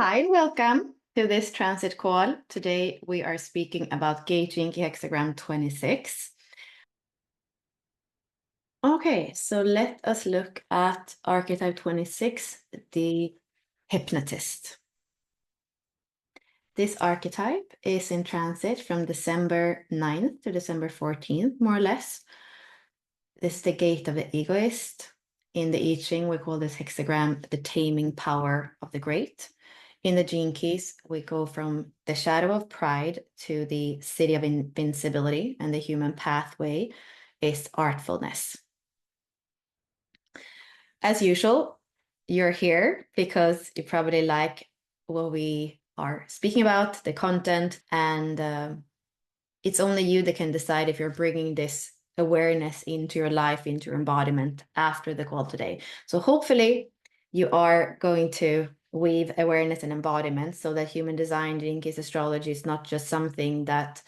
Hi, and welcome to this transit call. Today we are speaking about Gate Jinky hexagram 26. Okay, so let us look at archetype 26, the hypnotist. This archetype is in transit from December 9th to December 14th, more or less. This is the gate of the egoist. In the I Ching, we call this hexagram the taming power of the great. In the gene keys, we go from the shadow of pride to the city of invincibility, and the human pathway is artfulness. As usual, you're here because you probably like what we are speaking about, the content, and it's only you that can decide if you're bringing this awareness into your life, into your embodiment after the call today. So hopefully you are going to weave awareness and embodiment so that human design, Gene Keys astrology is not just something that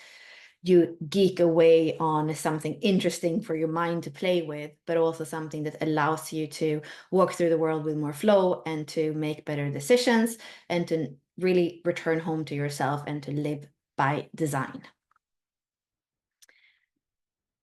you geek away on, as something interesting for your mind to play with, but also something that allows you to walk through the world with more flow and to make better decisions and to really return home to yourself and to live by design.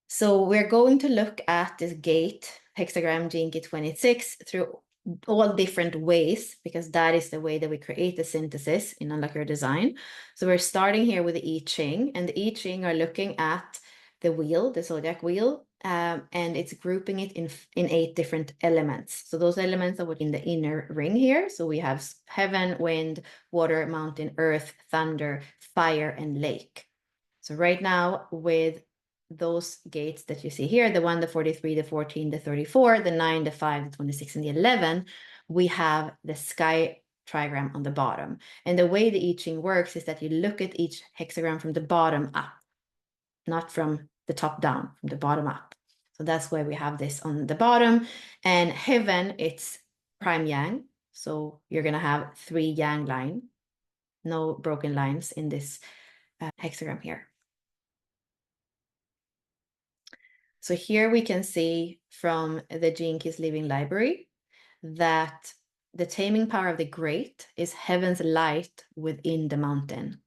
So we're going to look at this gate, hexagram Gene Key 26, through all different ways, because that is the way that we create the synthesis in Unlock Your Design. So we're starting here with the I Ching, and the I Ching are looking at the wheel, the zodiac wheel, and it's grouping it in 8 different elements. So those elements are within the inner ring here. So we have heaven, wind, water, mountain, earth, thunder, fire, and lake. So right now with those gates that you see here, the 1, the 43, the 14, the 34, the 9, the 5, the 26, and the 11, we have the sky trigram on the bottom. And the way the I Ching works is that you look at each hexagram from the bottom up, not from the top down, from the bottom up. So that's why we have this on the bottom. And heaven, it's prime yang. So you're going to have 3 yang line, no broken lines in this hexagram here. So here we can see from the Gene Keys Living Library that the taming power of the great is heaven's light within the mountain,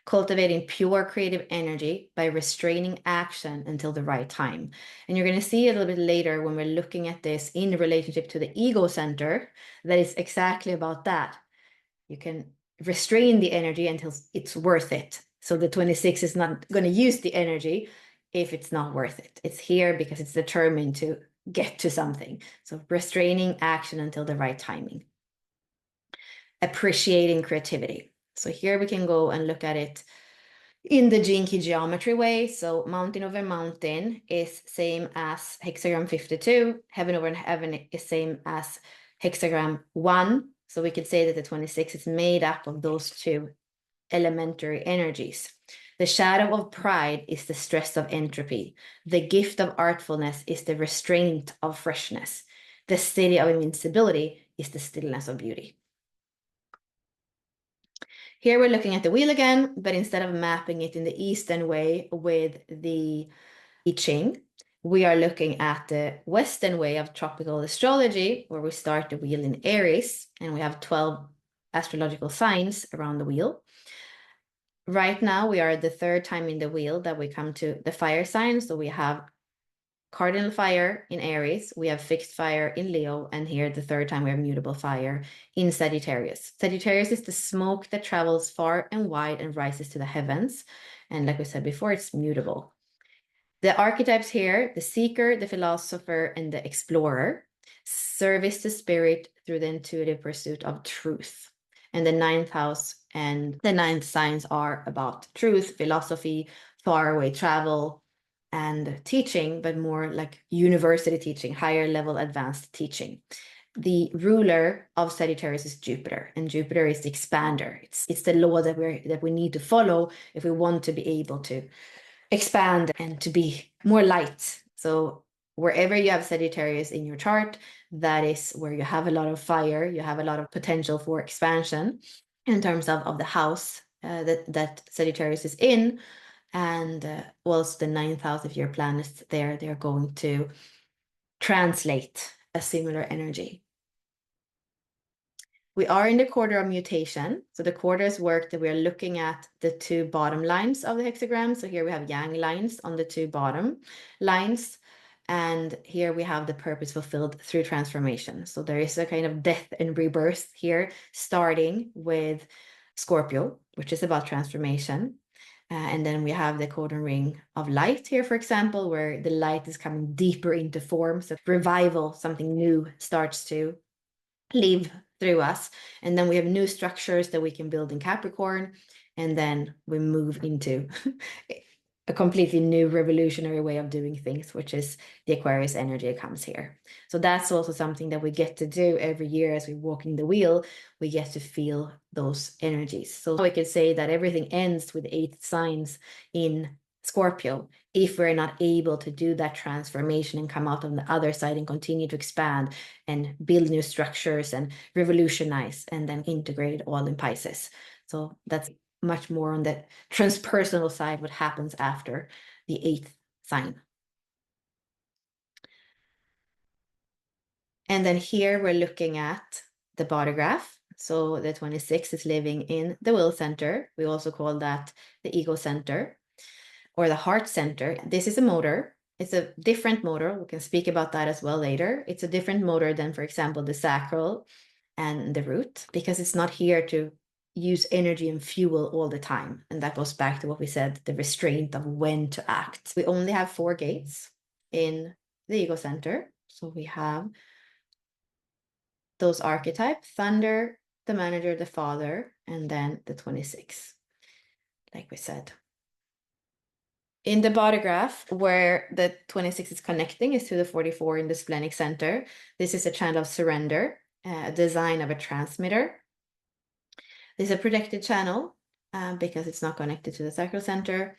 cultivating pure creative energy by restraining action until the right time. And you're going to see a little bit later when we're looking at this in relationship to the ego center, that is exactly about that. You can restrain the energy until it's worth it. So the 26 is not going to use the energy if it's not worth it. It's here because it's determined to get to something. So restraining action until the right timing. Appreciating creativity. So here we can go and look at it in the Gene Key geometry way. So mountain over mountain is same as hexagram 52. Heaven over heaven is same as hexagram 1. So we could say that the 26 is made up of those 2 elementary energies. The shadow of pride is the stress of entropy. The gift of artfulness is the restraint of freshness. The city of invincibility is the stillness of beauty. Here we're looking at the wheel again, but instead of mapping it in the Eastern way with the I Ching, we are looking at the Western way of tropical astrology, where we start the wheel in Aries, and we have 12 astrological signs around the wheel. Right now, we are the 3rd time in the wheel that we come to the fire sign. So we have cardinal fire in Aries, we have fixed fire in Leo, and here the 3rd time we have mutable fire in Sagittarius. Sagittarius is the smoke that travels far and wide and rises to the heavens. And like we said before, it's mutable. The archetypes here, the seeker, the philosopher, and the explorer, service to spirit through the intuitive pursuit of truth. And the 9th house and the 9th signs are about truth, philosophy, faraway travel, and teaching, but more like university teaching, higher level advanced teaching. The ruler of Sagittarius is Jupiter, and Jupiter is the expander. It's the law that we need to follow if we want to be able to expand and to be more light. So wherever you have Sagittarius in your chart, that is where you have a lot of fire, you have a lot of potential for expansion in terms of the house that Sagittarius is in. And also the 9th house, if your planets there, they're going to translate a similar energy. We are in the quarter of mutation. So the quarters work that we are looking at the two bottom lines of the hexagram. So here we have yang lines on the two bottom lines. And here we have the purpose fulfilled through transformation. So there is a kind of death and rebirth here, starting with Scorpio, which is about transformation. And then we have the codon ring of light here, for example, where the light is coming deeper into form. So revival, something new starts to live through us. And then we have new structures that we can build in Capricorn. And then we move into a completely new revolutionary way of doing things, which is the Aquarius energy comes here. So that's also something that we get to do every year as we're walking the wheel. We get to feel those energies. So we could say that everything ends with 8 signs in Scorpio if we're not able to do that transformation and come out on the other side and continue to expand and build new structures and revolutionize and then integrate all in Pisces. So that's much more on the transpersonal side, what happens after the 8th sign. And then here we're looking at the body graph. So the 26 is living in the will center. We also call that the ego center or the heart center. This is a motor. It's a different motor. We can speak about that as well later. It's a different motor than, for example, the sacral and the root, because it's not here to use energy and fuel all the time. And that goes back to what we said, the restraint of when to act. We only have 4 gates in the ego center. So we have those archetype, thunder, the manager, the father, and then the 26, like we said. In the body graph, where the 26 is connecting is to the 44 in the splenic center. This is a channel of surrender, a design of a transmitter. This is a protected channel because it's not connected to the sacral center.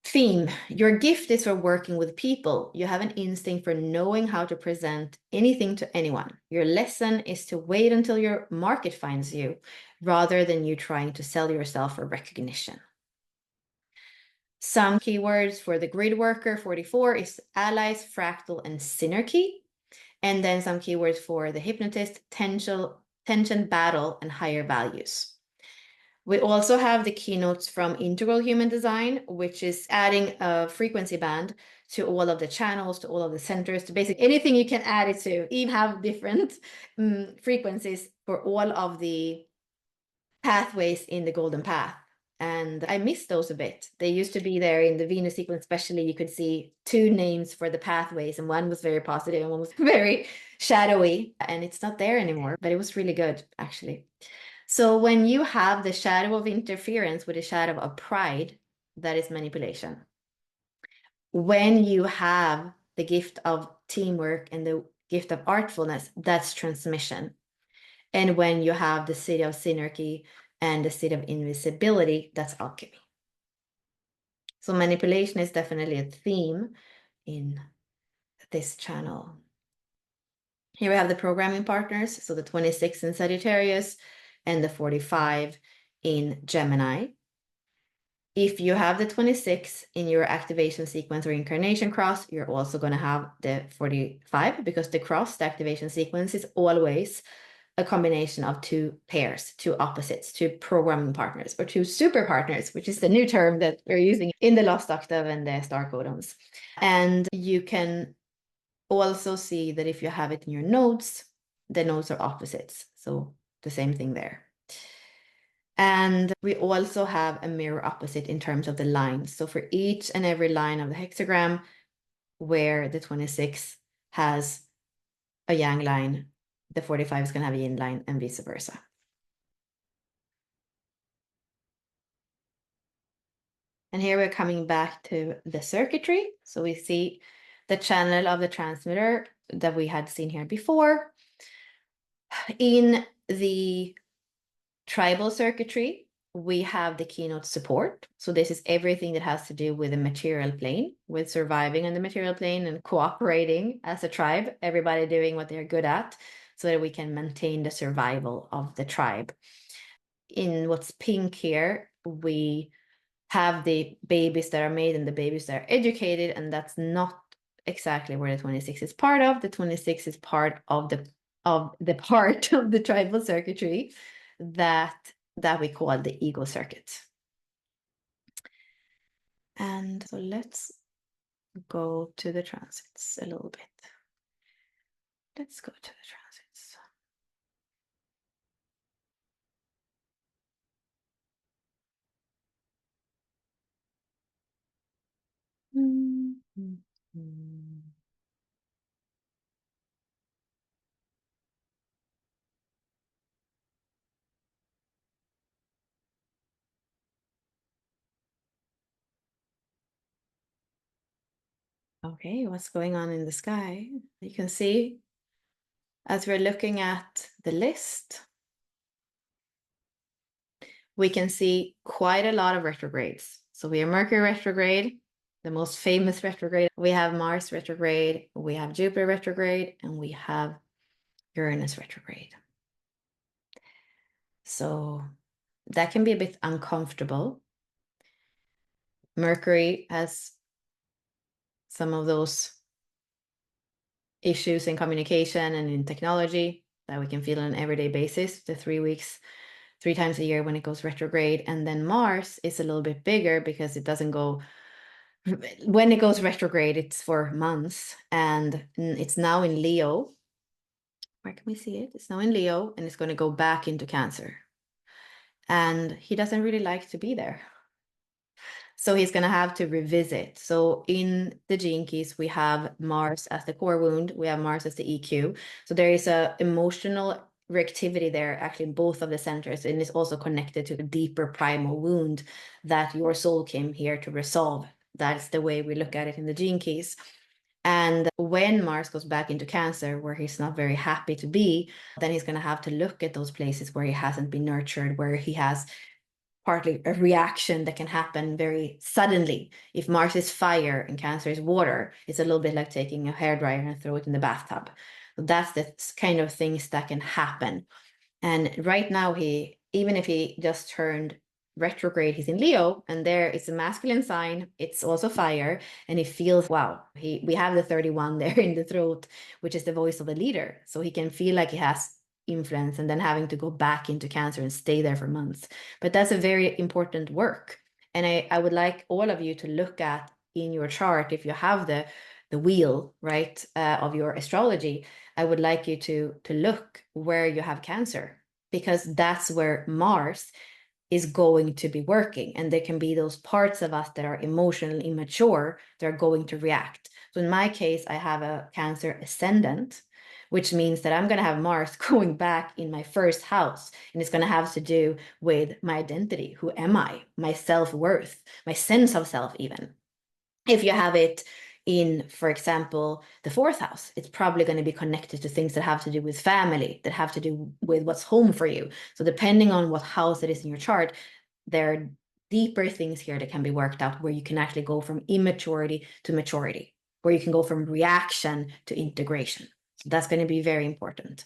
Theme, your gift is for working with people. You have an instinct for knowing how to present anything to anyone. Your lesson is to wait until your market finds you, rather than you trying to sell yourself for recognition. Some keywords for the grid worker 44 is allies, fractal, and synarchy. And then some keywords for the hypnotist, tension, battle, and higher values. We also have the keynotes from Integral Human Design, which is adding a frequency band to all of the channels, to all of the centers, to basically anything you can add it to. Even have different frequencies for all of the pathways in the golden path. And I miss those a bit. They used to be there in the Venus sequence, especially. You could see 2 names for the pathways, and one was very positive and one was very shadowy. And it's not there anymore, but it was really good, actually. So when you have the shadow of interference with the shadow of pride, that is manipulation. When you have the gift of teamwork and the gift of artfulness, that's transmission. And when you have the city of synarchy and the city of invisibility, that's alchemy. So manipulation is definitely a theme in this channel. Here we have the programming partners. So the 26 in Sagittarius and the 45 in Gemini. If you have the 26 in your activation sequence or incarnation cross, you're also going to have the 45, because the cross, the activation sequence, is always a combination of 2 pairs, 2 opposites, 2 programming partners, or 2 super partners, which is the new term that we're using in the Lost Octave and the star codons. And you can also see that if you have it in your nodes, the nodes are opposites. So the same thing there. And we also have a mirror opposite in terms of the lines. So for each and every line of the hexagram where the 26 has a yang line, the 45 is going to have a yin line, and vice versa. And here we're coming back to the circuitry. So we see the channel of the transmitter that we had seen here before. In the tribal circuitry, we have the keynote support. So this is everything that has to do with the material plane, with surviving on the material plane and cooperating as a tribe, everybody doing what they're good at, so that we can maintain the survival of the tribe. In what's pink here, we have the babies that are made and the babies that are educated, and that's not exactly where the 26 is part of. The 26 is part of of the part of the tribal circuitry that we call the ego circuit. And so let's go to the transits a little bit. Let's go to the transits. Okay, what's going on in the sky? You can see as we're looking at the list, we can see quite a lot of retrogrades. So we have Mercury retrograde, the most famous retrograde. We have Mars retrograde, we have Jupiter retrograde, and we have Uranus retrograde. So that can be a bit uncomfortable. Mercury has some of those issues in communication and in technology that we can feel on an everyday basis, the 3 weeks, 3 times a year when it goes retrograde. And then Mars is a little bit bigger because it doesn't go, when it goes retrograde, it's for months, and it's now in Leo. Where can we see it? It's now in Leo, and it's going to go back into Cancer. And he doesn't really like to be there. So he's going to have to revisit. So in the gene keys, we have Mars as the core wound. We have Mars as the EQ. So there is a emotional reactivity there, actually in both of the centers. And it's also connected to the deeper primal wound that your soul came here to resolve. That's the way we look at it in the gene keys. And when Mars goes back into Cancer, where he's not very happy to be, then he's going to have to look at those places where he hasn't been nurtured, where he has partly a reaction that can happen very suddenly. If Mars is fire and Cancer is water, it's a little bit like taking a hairdryer and throw it in the bathtub. So that's the kind of things that can happen. And right now, even if he just turned retrograde, he's in Leo, and there it's a masculine sign. It's also fire, and he feels, wow, we have the 31 there in the throat, which is the voice of a leader. So he can feel like he has influence, and then having to go back into Cancer and stay there for months. But that's a very important work. And I would like all of you to look at in your chart, if you have the wheel, right, of your astrology, I would like you to look where you have Cancer, because that's where Mars is going to be working. And there can be those parts of us that are emotionally immature that are going to react. So in my case, I have a Cancer ascendant, which means that I'm going to have Mars going back in my first house. And it's going to have to do with my identity. Who am I? My self-worth, my sense of self, even. If you have it in, for example, the 4th house, it's probably going to be connected to things that have to do with family, that have to do with what's home for you. So depending on what house it is in your chart, there are deeper things here that can be worked out, where you can actually go from immaturity to maturity, where you can go from reaction to integration. So that's going to be very important.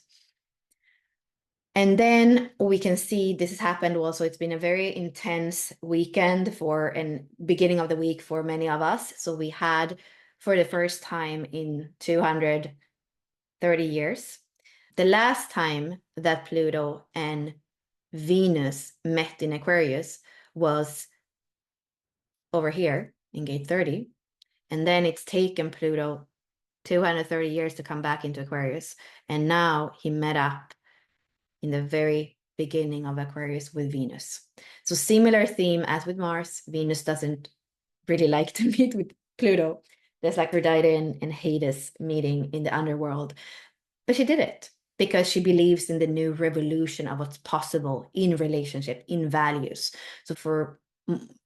And then we can see this has happened also. It's been a very intense weekend and beginning of the week for many of us. So we had, for the first time in 230 years, the last time that Pluto and Venus met in Aquarius was over here in gate 30. And then it's taken Pluto 230 years to come back into Aquarius. And now he met up in the very beginning of Aquarius with Venus. So similar theme as with Mars. Venus doesn't really like to meet with Pluto. There's like Aphrodite and Hades meeting in the underworld. But she did it because she believes in the new revolution of what's possible in relationship, in values. So for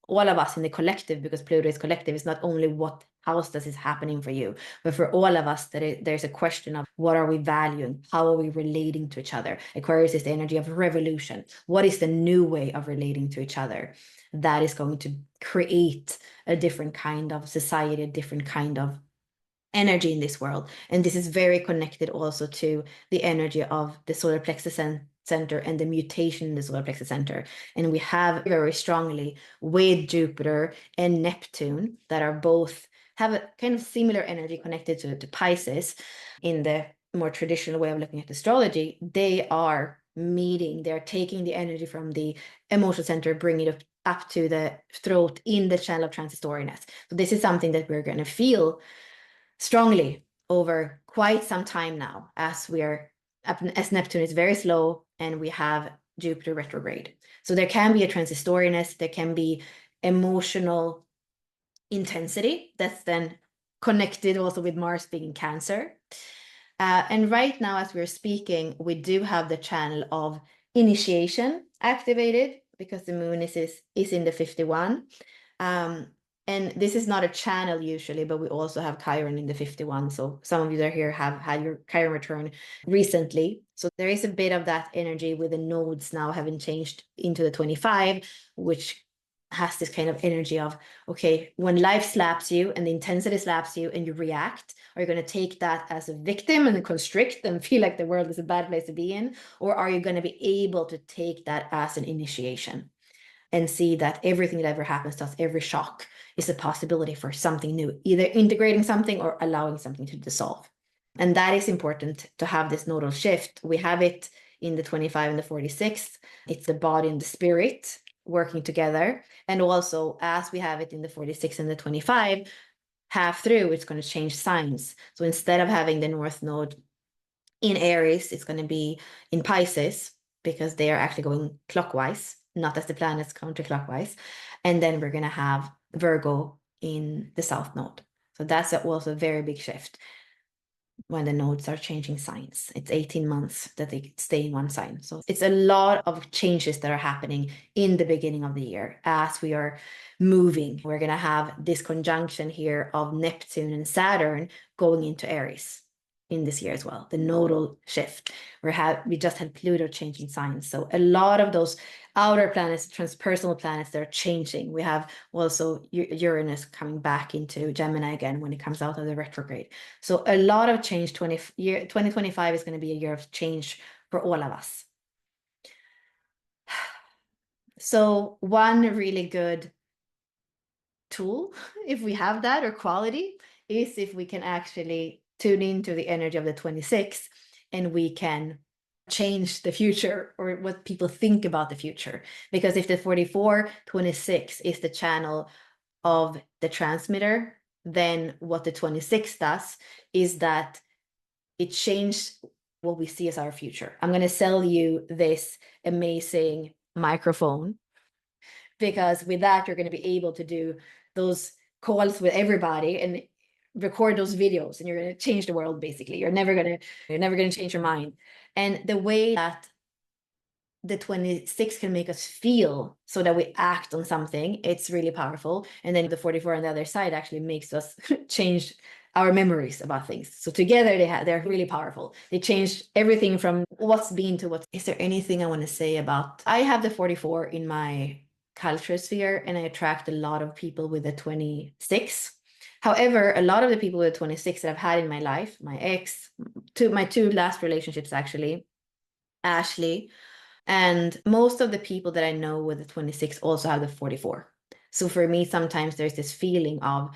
all of us in the collective, because Pluto is collective, it's not only what house does is happening for you, but for all of us, there's a question of what are we valuing? How are we relating to each other? Aquarius is the energy of revolution. What is the new way of relating to each other that is going to create a different kind of society, a different kind of energy in this world? And this is very connected also to the energy of the solar plexus center and the mutation in the solar plexus center. And we have very strongly with Jupiter and Neptune that are both have a kind of similar energy connected to Pisces in the more traditional way of looking at astrology, they are meeting, they're taking the energy from the emotional center, bringing it up to the throat in the channel of transistoriness. So this is something that we're going to feel strongly over quite some time now, as Neptune is very slow and we have Jupiter retrograde. So there can be a transistoriness, there can be emotional intensity that's then connected also with Mars being in Cancer. And right now, as we're speaking, we do have the channel of initiation activated because the moon is in the 51. And this is not a channel usually, but we also have Chiron in the 51. So some of you that are here have had your Chiron return recently. So there is a bit of that energy with the nodes now having changed into the 25, which has this kind of energy of, okay, when life slaps you and the intensity slaps you and you react, are you going to take that as a victim and constrict and feel like the world is a bad place to be in? Or are you going to be able to take that as an initiation and see that everything that ever happens to us, every shock, is a possibility for something new, either integrating something or allowing something to dissolve? And that is important to have this nodal shift. We have it in the 25 and the 46. It's the body and the spirit working together. And also, as we have it in the 46 and the 25, half through, it's going to change signs. So instead of having the North Node in Aries, it's going to be in Pisces because they are actually going clockwise, not as the planets counterclockwise. And then we're going to have Virgo in the South Node. So that's also a very big shift when the nodes are changing signs. It's 18 months that they stay in one sign. So it's a lot of changes that are happening in the beginning of the year as we are moving. We're going to have this conjunction here of Neptune and Saturn going into Aries in this year as well, the nodal shift. We just had Pluto changing signs. So a lot of those outer planets, transpersonal planets, they're changing. We have also Uranus coming back into Gemini again when it comes out of the retrograde. So a lot of change. 2025 is going to be a year of change for all of us. So one really good tool, if we have that, or quality, is if we can actually tune into the energy of the 26 and we can change the future or what people think about the future. Because if the 44-26 is the channel of the transmitter, then what the 26 does is that it changes what we see as our future. I'm going to sell you this amazing microphone because with that, you're going to be able to do those calls with everybody and record those videos, and you're going to change the world. Basically, you're never going to change your mind. And the way that the 26 can make us feel so that we act on something, it's really powerful. And then the 44 on the other side actually makes us change our memories about things. So together they're really powerful. They change everything from what's been to what. Is there anything I want to say about? I have the 44 in my culture sphere, and I attract a lot of people with the 26. However, a lot of the people with the 26 that I've had in my life, my ex, my two last relationships actually, Ashley, and most of the people that I know with the 26 also have the 44. So for me, sometimes there's this feeling of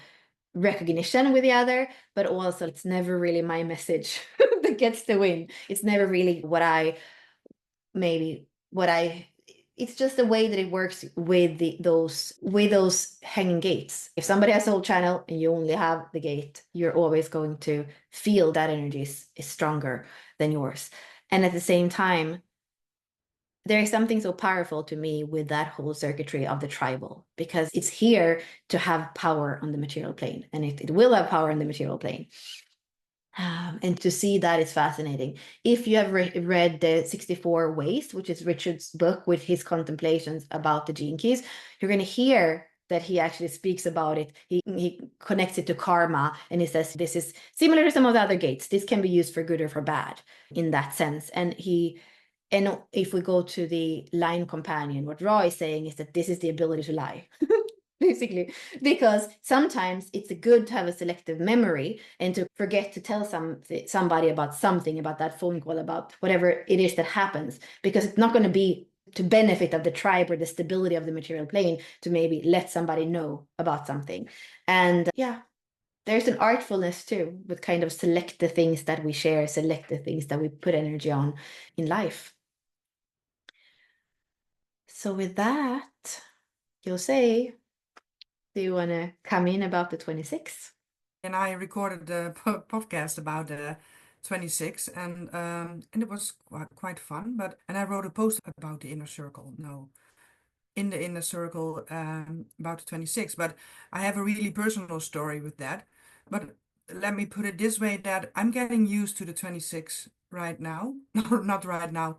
recognition with the other, but also it's never really my message that gets the win. It's never really it's just the way that it works with those hanging gates. If somebody has a whole channel and you only have the gate, you're always going to feel that energy is stronger than yours. And at the same time, there is something so powerful to me with that whole circuitry of the tribal, because it's here to have power on the material plane, and it will have power on the material plane. And to see that is fascinating. If you have read the 64 Ways, which is Richard's book with his contemplations about the gene keys, you're going to hear that he actually speaks about it. He connects it to karma, and he says this is similar to some of the other gates. This can be used for good or for bad in that sense. And if we go to the line companion, what Ra is saying is that this is the ability to lie. Basically, because sometimes it's good to have a selective memory and to forget to tell somebody about something, about that phone call, about whatever it is that happens, because it's not going to be to benefit of the tribe or the stability of the material plane to maybe let somebody know about something. And yeah, there's an artfulness too, with kind of select the things that we share, select the things that we put energy on in life. So with that, you'll say, do you want to come in about the 26th? And I recorded the podcast about the 26, and it was quite fun. And I wrote a post about the inner circle. No, in the inner circle about the 26. But I have a really personal story with that. But let me put it this way, that I'm getting used to the 26 right now. Not right now,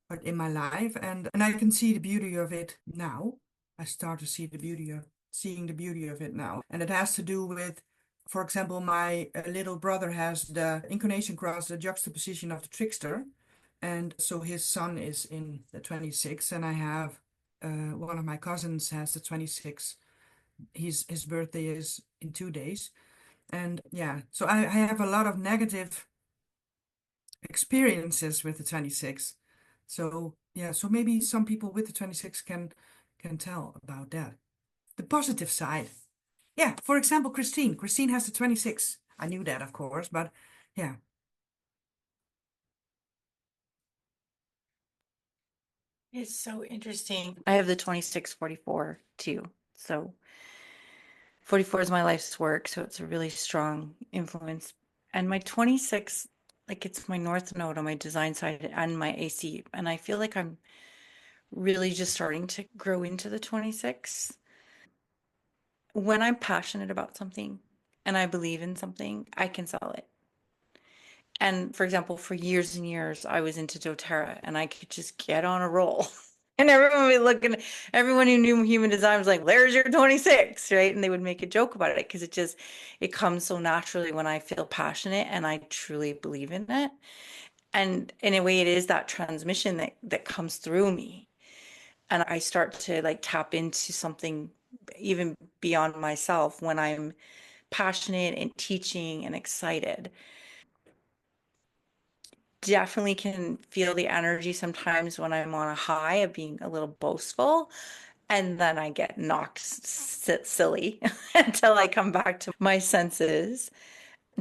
but in my life. And I can see the beauty of it now. I start to see the beauty of seeing the beauty of it now. And it has to do with, for example, my little brother has the incarnation cross, the juxtaposition of the trickster. And so his son is in the 26, and I have one of my cousins has the 26. His birthday is in 2 days. And yeah, so I have a lot of negative experiences with the 26. So yeah, so maybe some people with the 26 can tell about that. The positive side. Yeah, for example, Christine. Christine has the 26. I knew that, of course, but yeah. It's so interesting. I have the 2644 too. So 44 is my life's work, so it's a really strong influence. And my 26, like it's my north node on my design side and my AC. And I feel like I'm really just starting to grow into the 26. When I'm passionate about something and I believe in something, I can sell it. And for example, for years and years, I was into doTERRA and I could just get on a roll. And everyone would be looking, everyone who knew human design was like, there's your 26, right? And they would make a joke about it because it comes so naturally when I feel passionate and I truly believe in it. And in a way, it is that transmission that comes through me. And I start to like tap into something even beyond myself when I'm passionate and teaching and excited. Definitely can feel the energy sometimes when I'm on a high of being a little boastful, and then I get knocked silly until I come back to my senses.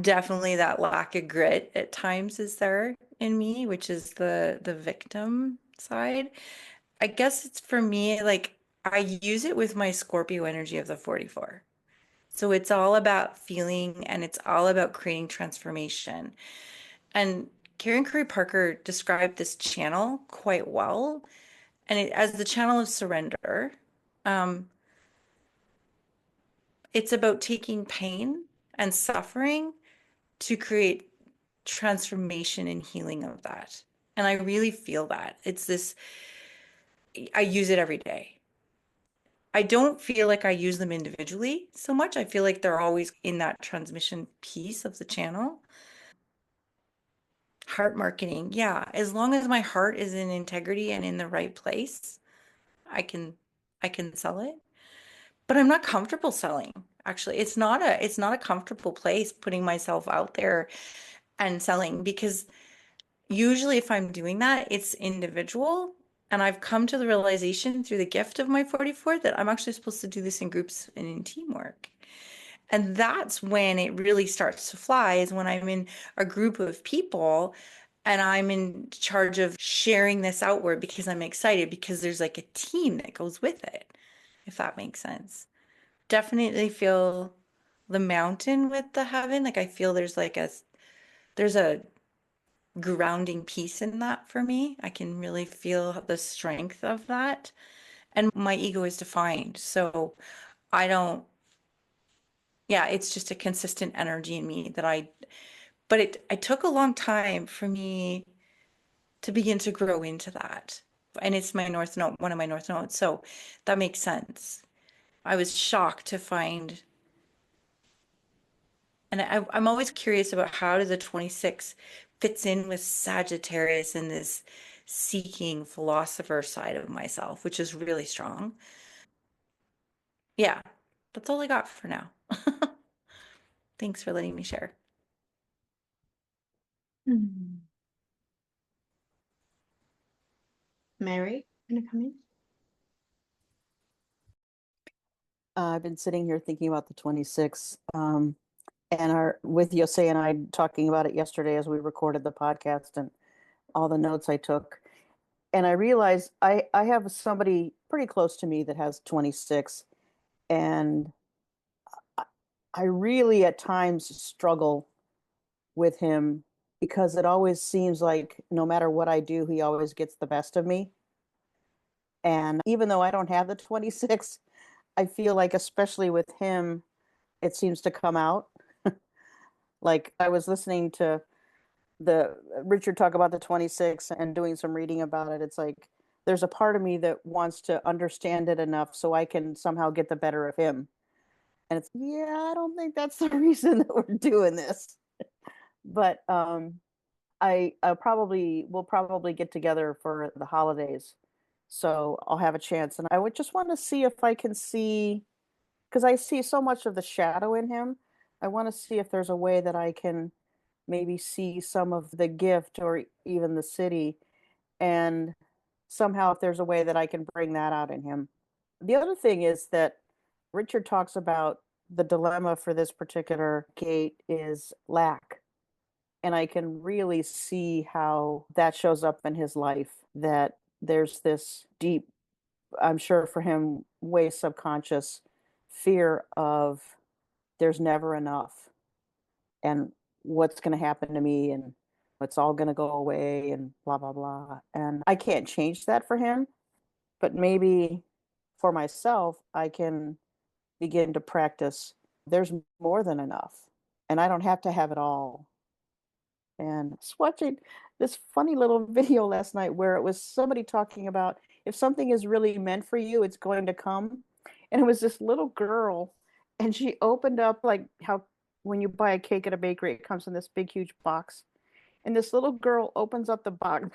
Definitely that lack of grit at times is there in me, which is the victim side. I guess it's for me, like I use it with my Scorpio energy of the 44. So it's all about feeling and it's all about creating transformation. And Karen Curry Parker described this channel quite well. And as the channel of surrender, um, it's about taking pain and suffering to create transformation and healing of that. And I really feel that. It's this, I use it every day. I don't feel like I use them individually so much. I feel like they're always in that transmission piece of the channel. Heart marketing. Yeah, as long as my heart is in integrity and in the right place, I can I can sell it. But I'm not comfortable selling. Actually, it's not a comfortable place putting myself out there and selling because usually if I'm doing that, it's individual. And I've come to the realization through the gift of my 44 that I'm actually supposed to do this in groups and in teamwork. And that's when it really starts to fly, is when I'm in a group of people and I'm in charge of sharing this outward because I'm excited because there's like a team that goes with it, if that makes sense. Definitely feel the mountain with the heaven. Like I feel there's a grounding piece in that for me. I can really feel the strength of that. And my ego is defined. So I don't, yeah, it's just a consistent energy in me but it took a long time for me to begin to grow into that. And it's my north node, one of my north nodes. So that makes sense. I was shocked to find, and I'm always curious about how does the 26 fits in with Sagittarius and this seeking philosopher side of myself, which is really strong. Yeah, that's all I got for now. Thanks for letting me share. Hmm. Mary, gonna come in? I've been sitting here thinking about the 26. And with Yosei and I talking about it yesterday as we recorded the podcast and all the notes I took. And I realized I have somebody pretty close to me that has 26. And I really at times struggle with him because it always seems like no matter what I do, he always gets the best of me. And even though I don't have the 26, I feel like, especially with him, it seems to come out. Like I was listening to the Richard talk about the 26 and doing some reading about it. It's like there's a part of me that wants to understand it enough so I can somehow get the better of him. And it's, yeah, I don't think that's the reason that we're doing this. But we'll probably get together for the holidays. So I'll have a chance. And I would just want to see if I can see, because I see so much of the shadow in him. I want to see if there's a way that I can maybe see some of the gift or even the city, and somehow if there's a way that I can bring that out in him. The other thing is that Richard talks about the dilemma for this particular gate is lack. And I can really see how that shows up in his life, that there's this deep, I'm sure for him, way subconscious fear of there's never enough and what's going to happen to me and it's all going to go away and blah, blah, blah. And I can't change that for him, but maybe for myself, I can begin to practice. There's more than enough and I don't have to have it all. And I was watching this funny little video last night where it was somebody talking about if something is really meant for you, it's going to come. And it was this little girl, and she opened up like how when you buy a cake at a bakery, it comes in this big, huge box. And this little girl opens up the box,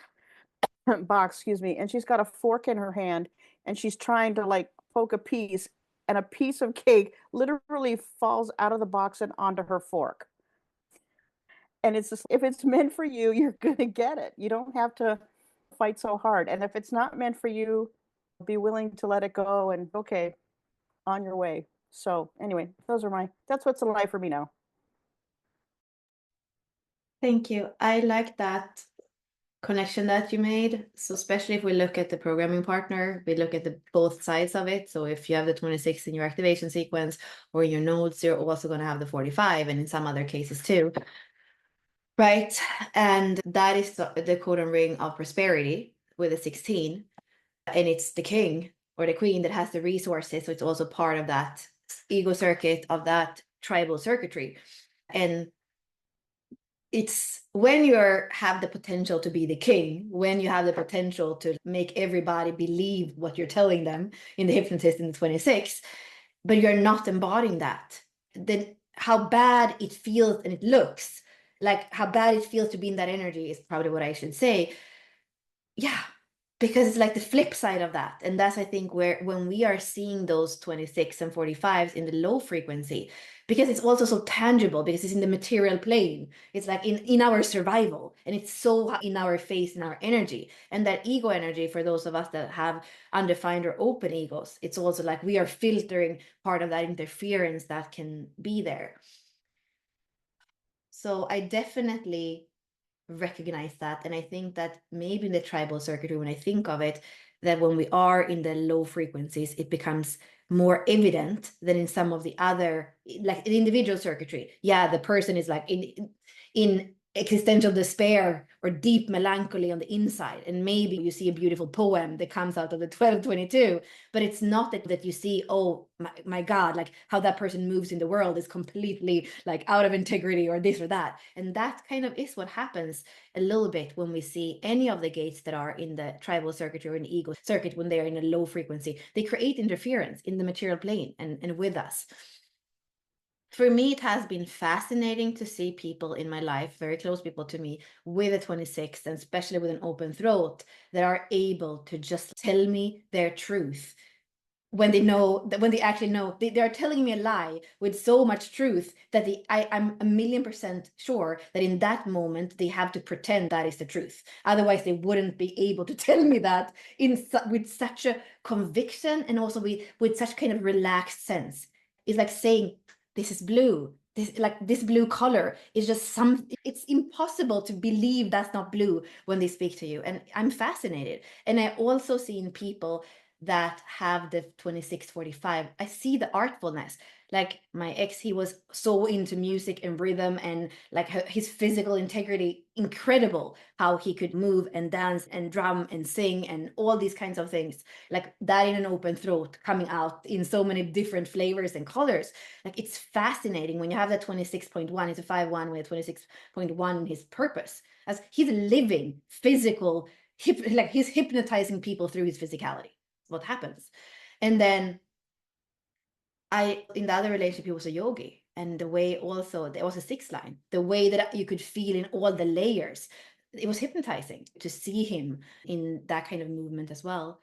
excuse me, and she's got a fork in her hand, and she's trying to like poke a piece, and a piece of cake literally falls out of the box and onto her fork. And it's just, if it's meant for you, you're going to get it. You don't have to fight so hard. And if it's not meant for you, be willing to let it go and okay, on your way. So anyway, that's what's alive for me now. Thank you. I like that connection that you made. So especially if we look at the programming partner, we look at the both sides of it. So if you have the 26 in your activation sequence or in your nodes, you're also going to have the 45 and in some other cases too. Right. And that is the codon ring of prosperity with a 16. And it's the king or the queen that has the resources. So it's also part of that ego circuit of that tribal circuitry. And it's when you have the potential to be the king, when you have the potential to make everybody believe what you're telling them in the hypnotist in the 26, but you're not embodying that, then how bad it feels and it looks, like how bad it feels to be in that energy is probably what I should say. Yeah, because it's like the flip side of that. And that's, I think, where when we are seeing those 26 and 45s in the low frequency, because it's also so tangible, because it's in the material plane, it's like in our survival, and it's so in our face, in our energy. And that ego energy, for those of us that have undefined or open egos, it's also like we are filtering part of that interference that can be there. So I definitely recognize that. And I think that maybe in the tribal circuitry, when I think of it, that when we are in the low frequencies, it becomes more evident than in some of the other, like in individual circuitry. Yeah, the person is like in existential despair or deep melancholy on the inside. And maybe you see a beautiful poem that comes out of the 1222, but it's not that you see, oh my God, like how that person moves in the world is completely like out of integrity or this or that. And that kind of is what happens a little bit when we see any of the gates that are in the tribal circuitry or in the ego circuit, when they're in a low frequency, they create interference in the material plane and with us. For me, it has been fascinating to see people in my life, very close people to me, with a 26, and especially with an open throat, that are able to just tell me their truth when they know that, when they actually know they're telling me a lie with so much truth that I'm 1,000,000% sure that in that moment they have to pretend that is the truth. Otherwise, they wouldn't be able to tell me that with such a conviction, and also with such kind of relaxed sense. It's like saying, this is blue, this blue color is just it's impossible to believe that's not blue when they speak to you. And I'm fascinated. And I also seen people that have the 2645. I see the artfulness. Like my ex, he was so into music and rhythm and like his physical integrity, incredible how he could move and dance and drum and sing and all these kinds of things. Like that in an open throat coming out in so many different flavors and colors. Like it's fascinating when you have that 26.1, it's a 5-1 with 26.1 in his purpose. As he's living physical, like he's hypnotizing people through his physicality. What happens. And then in the other relationship, he was a yogi. And the way also, there was a 6 line, the way that you could feel in all the layers, it was hypnotizing to see him in that kind of movement as well.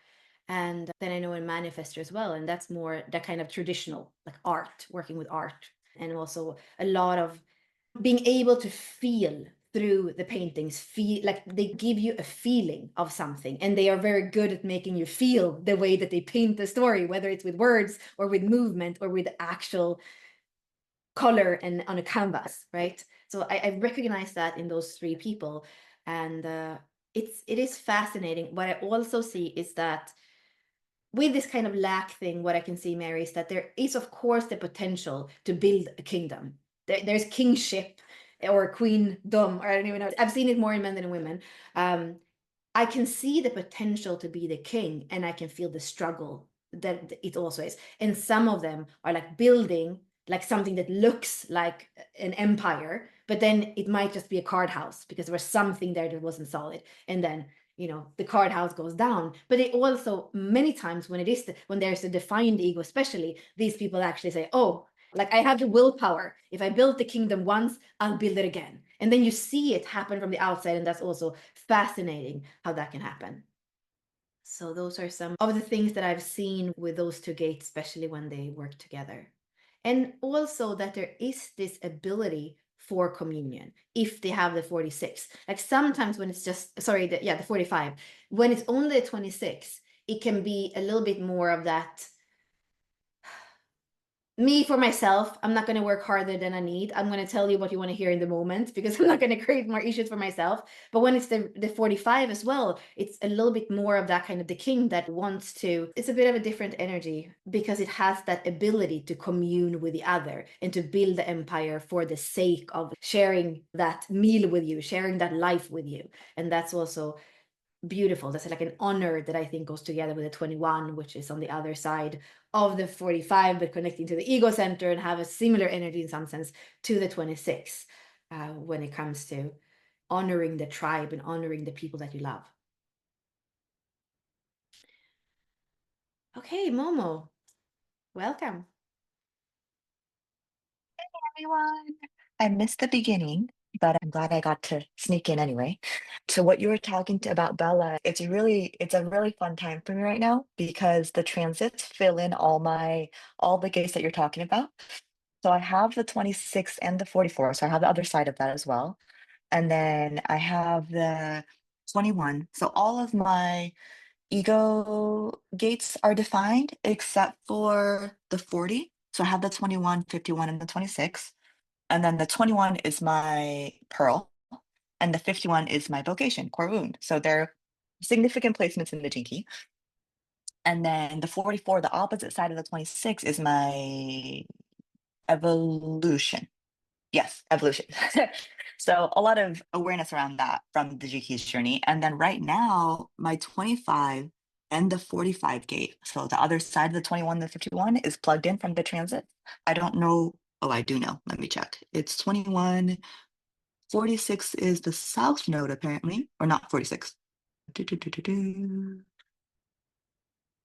And then I know in Manifestor as well, and that's more that kind of traditional, like art, working with art, and also a lot of being able to feel through the paintings, feel like they give you a feeling of something, and they are very good at making you feel the way that they paint the story, whether it's with words or with movement or with actual color and on a canvas, right? So I recognize that in those 3 people, and it is fascinating. What I also see is that with this kind of lack thing, what I can see, Mary, is that there is, of course, the potential to build a kingdom. There's kingship or queendom, or I don't even know. I've seen it more in men than in women. I can see the potential to be the king, and I can feel the struggle that it also is. And some of them are like building like something that looks like an empire, but then it might just be a card house because there was something there that wasn't solid. And then the card house goes down. But it also, many times when when there's a defined ego, especially, these people actually say, oh, like I have the willpower. If I build the kingdom once, I'll build it again. And then you see it happen from the outside, and that's also fascinating how that can happen. So those are some of the things that I've seen with those 2 gates, especially when they work together. And also that there is this ability for communion if they have the 46. Like sometimes when it's just, the 45, when it's only a 26, it can be a little bit more of that. Me, for myself, I'm not going to work harder than I need. I'm going to tell you what you want to hear in the moment because I'm not going to create more issues for myself. But when it's the 45 as well, it's a little bit more of that kind of the king that wants to, it's a bit of a different energy because it has that ability to commune with the other and to build the empire for the sake of sharing that meal with you, sharing that life with you. And that's also beautiful. That's like an honor that I think goes together with the 21, which is on the other side of the 45, but connecting to the ego center and have a similar energy in some sense to the 26 when it comes to honoring the tribe and honoring the people that you love. Okay, Momo, welcome. Everyone. I missed the beginning, but I'm glad I got to sneak in anyway. So what you were talking about Bella, it's a really fun time for me right now because the transits fill in all the gates that you're talking about. So I have the 26 and the 44, so I have the other side of that as well. And then I have the 21. So all of my ego gates are defined except for the 40. So I have the 21, 51, and the 26. And then the 21 is my pearl, and the 51 is my vocation, core wound. So they're significant placements in the jinky. And then the 44, the opposite side of the 26, is my evolution. Yes, evolution. So a lot of awareness around that from the jinky's journey. And then right now, my 25 and the 45 gate, so the other side of the 21, the 51, is plugged in from the transit. I don't know. Oh, I do know. Let me check. It's 21. 46 is the south node, apparently, or not 46.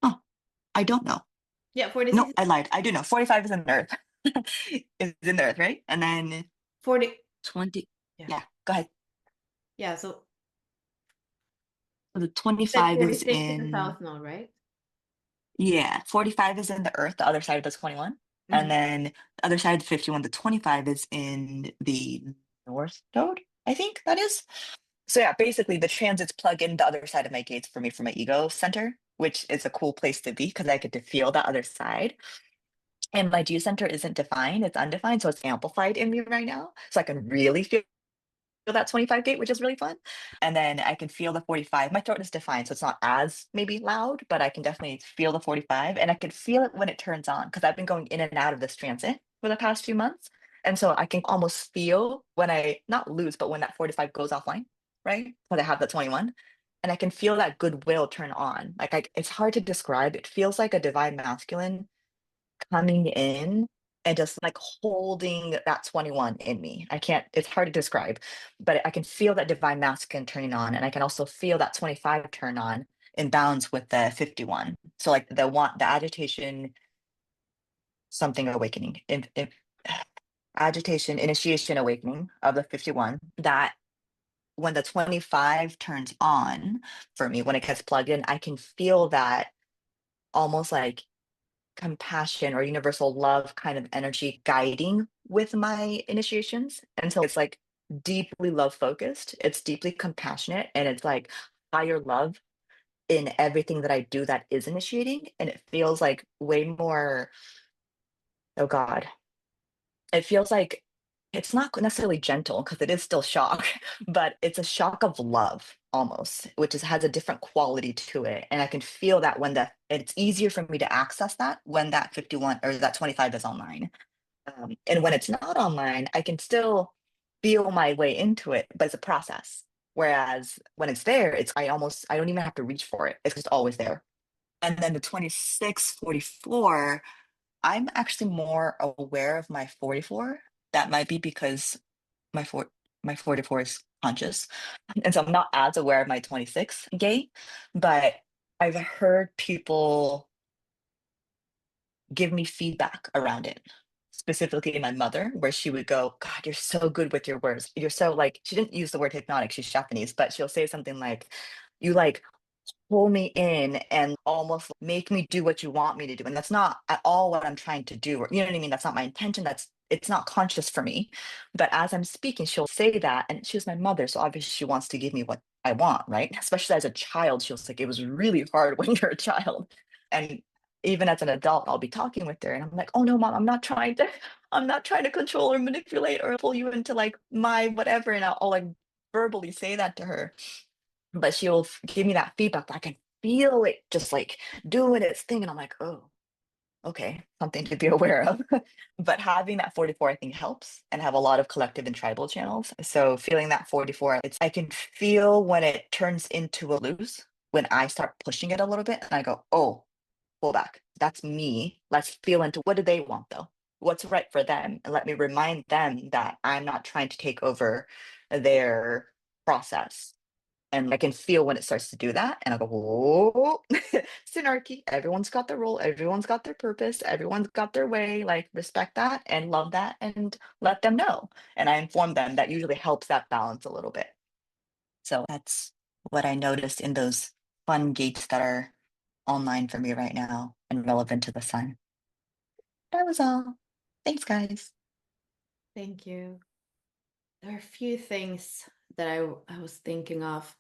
Oh, I don't know. Yeah, 46. No, I lied. I do know. 45 is in the earth. Is in the earth, right? And then 40. 20. Yeah. Yeah, go ahead. Yeah, so The that 25 is 46 is the in, south node, right? yeah, 45 is in the earth, the other side of the 21. And then the other side of the 51, the 25 is in the north node, I think that is. So yeah, basically the transits plug in the other side of my gates for me for my ego center, which is a cool place to be because I get to feel the other side. And my G center isn't defined, it's undefined, so it's amplified in me right now. So I can really feel that 25 gate, which is really fun. And then I can feel the 45. My throat is defined, so it's not as maybe loud, but I can definitely feel the 45. And I can feel it when it turns on because I've been going in and out of this transit for the past few months. And so I can almost feel when I not lose, but when that 45 goes offline, right? Because I have the 21. And I can feel that goodwill turn on. Like it's hard to describe. It feels like a divine masculine coming in and just like holding that 21 in me. I can't, it's hard to describe, but I can feel that divine masculine turning on. And I can also feel that 25 turn on in balance with the 51. So like the agitation, something awakening, agitation, initiation awakening of the 51, that when the 25 turns on for me, when it gets plugged in, I can feel that almost like compassion or universal love kind of energy guiding with my initiations. And so it's like deeply love focused, it's deeply compassionate, and it's like higher love in everything that I do that is initiating. And it feels like way more, oh God, it feels like it's not necessarily gentle because it is still shock, but it's a shock of love almost, which has a different quality to it. And I can feel that it's easier for me to access that when that 51 or that 25 is online. And when it's not online, I can still feel my way into it, but it's a process. Whereas when it's there, I don't even have to reach for it. It's just always there. And then the 2644, I'm actually more aware of my 44. That might be because my four my 44 is conscious. And so I'm not as aware of my 26 gate, but I've heard people give me feedback around it. Specifically my mother, where she would go, God, you're so good with your words. You're so like, she didn't use the word hypnotic, she's Japanese, but she'll say something like, you like pull me in and almost make me do what you want me to do. And that's not at all what I'm trying to do. Or, you know what I mean? That's not my intention. It's not conscious for me. But as I'm speaking, she'll say that. And she was my mother. So obviously she wants to give me what I want, right? Especially as a child, she was like, it was really hard when you're a child. And even as an adult, I'll be talking with her and I'm like, oh no, mom, I'm not trying to control or manipulate or pull you into like my whatever. And I'll like verbally say that to her, but she'll give me that feedback. I can feel it just like doing its thing. And I'm like, oh, okay, something to be aware of. But having that 44, I think helps, and have a lot of collective and tribal channels. So feeling that 44, I can feel when it turns into a loose, when I start pushing it a little bit and I go, oh, pull back. That's me. Let's feel into what do they want though? What's right for them? And let me remind them that I'm not trying to take over their process. And I can feel when it starts to do that. And I go, whoa, synarchy. Everyone's got their role. Everyone's got their purpose. Everyone's got their way. Like, respect that and love that and let them know. And I inform them. That usually helps that balance a little bit. So that's what I noticed in those fun gates that are online for me right now and relevant to the sun. That was all. Thanks, guys. Thank you. There are a few things that I was thinking of.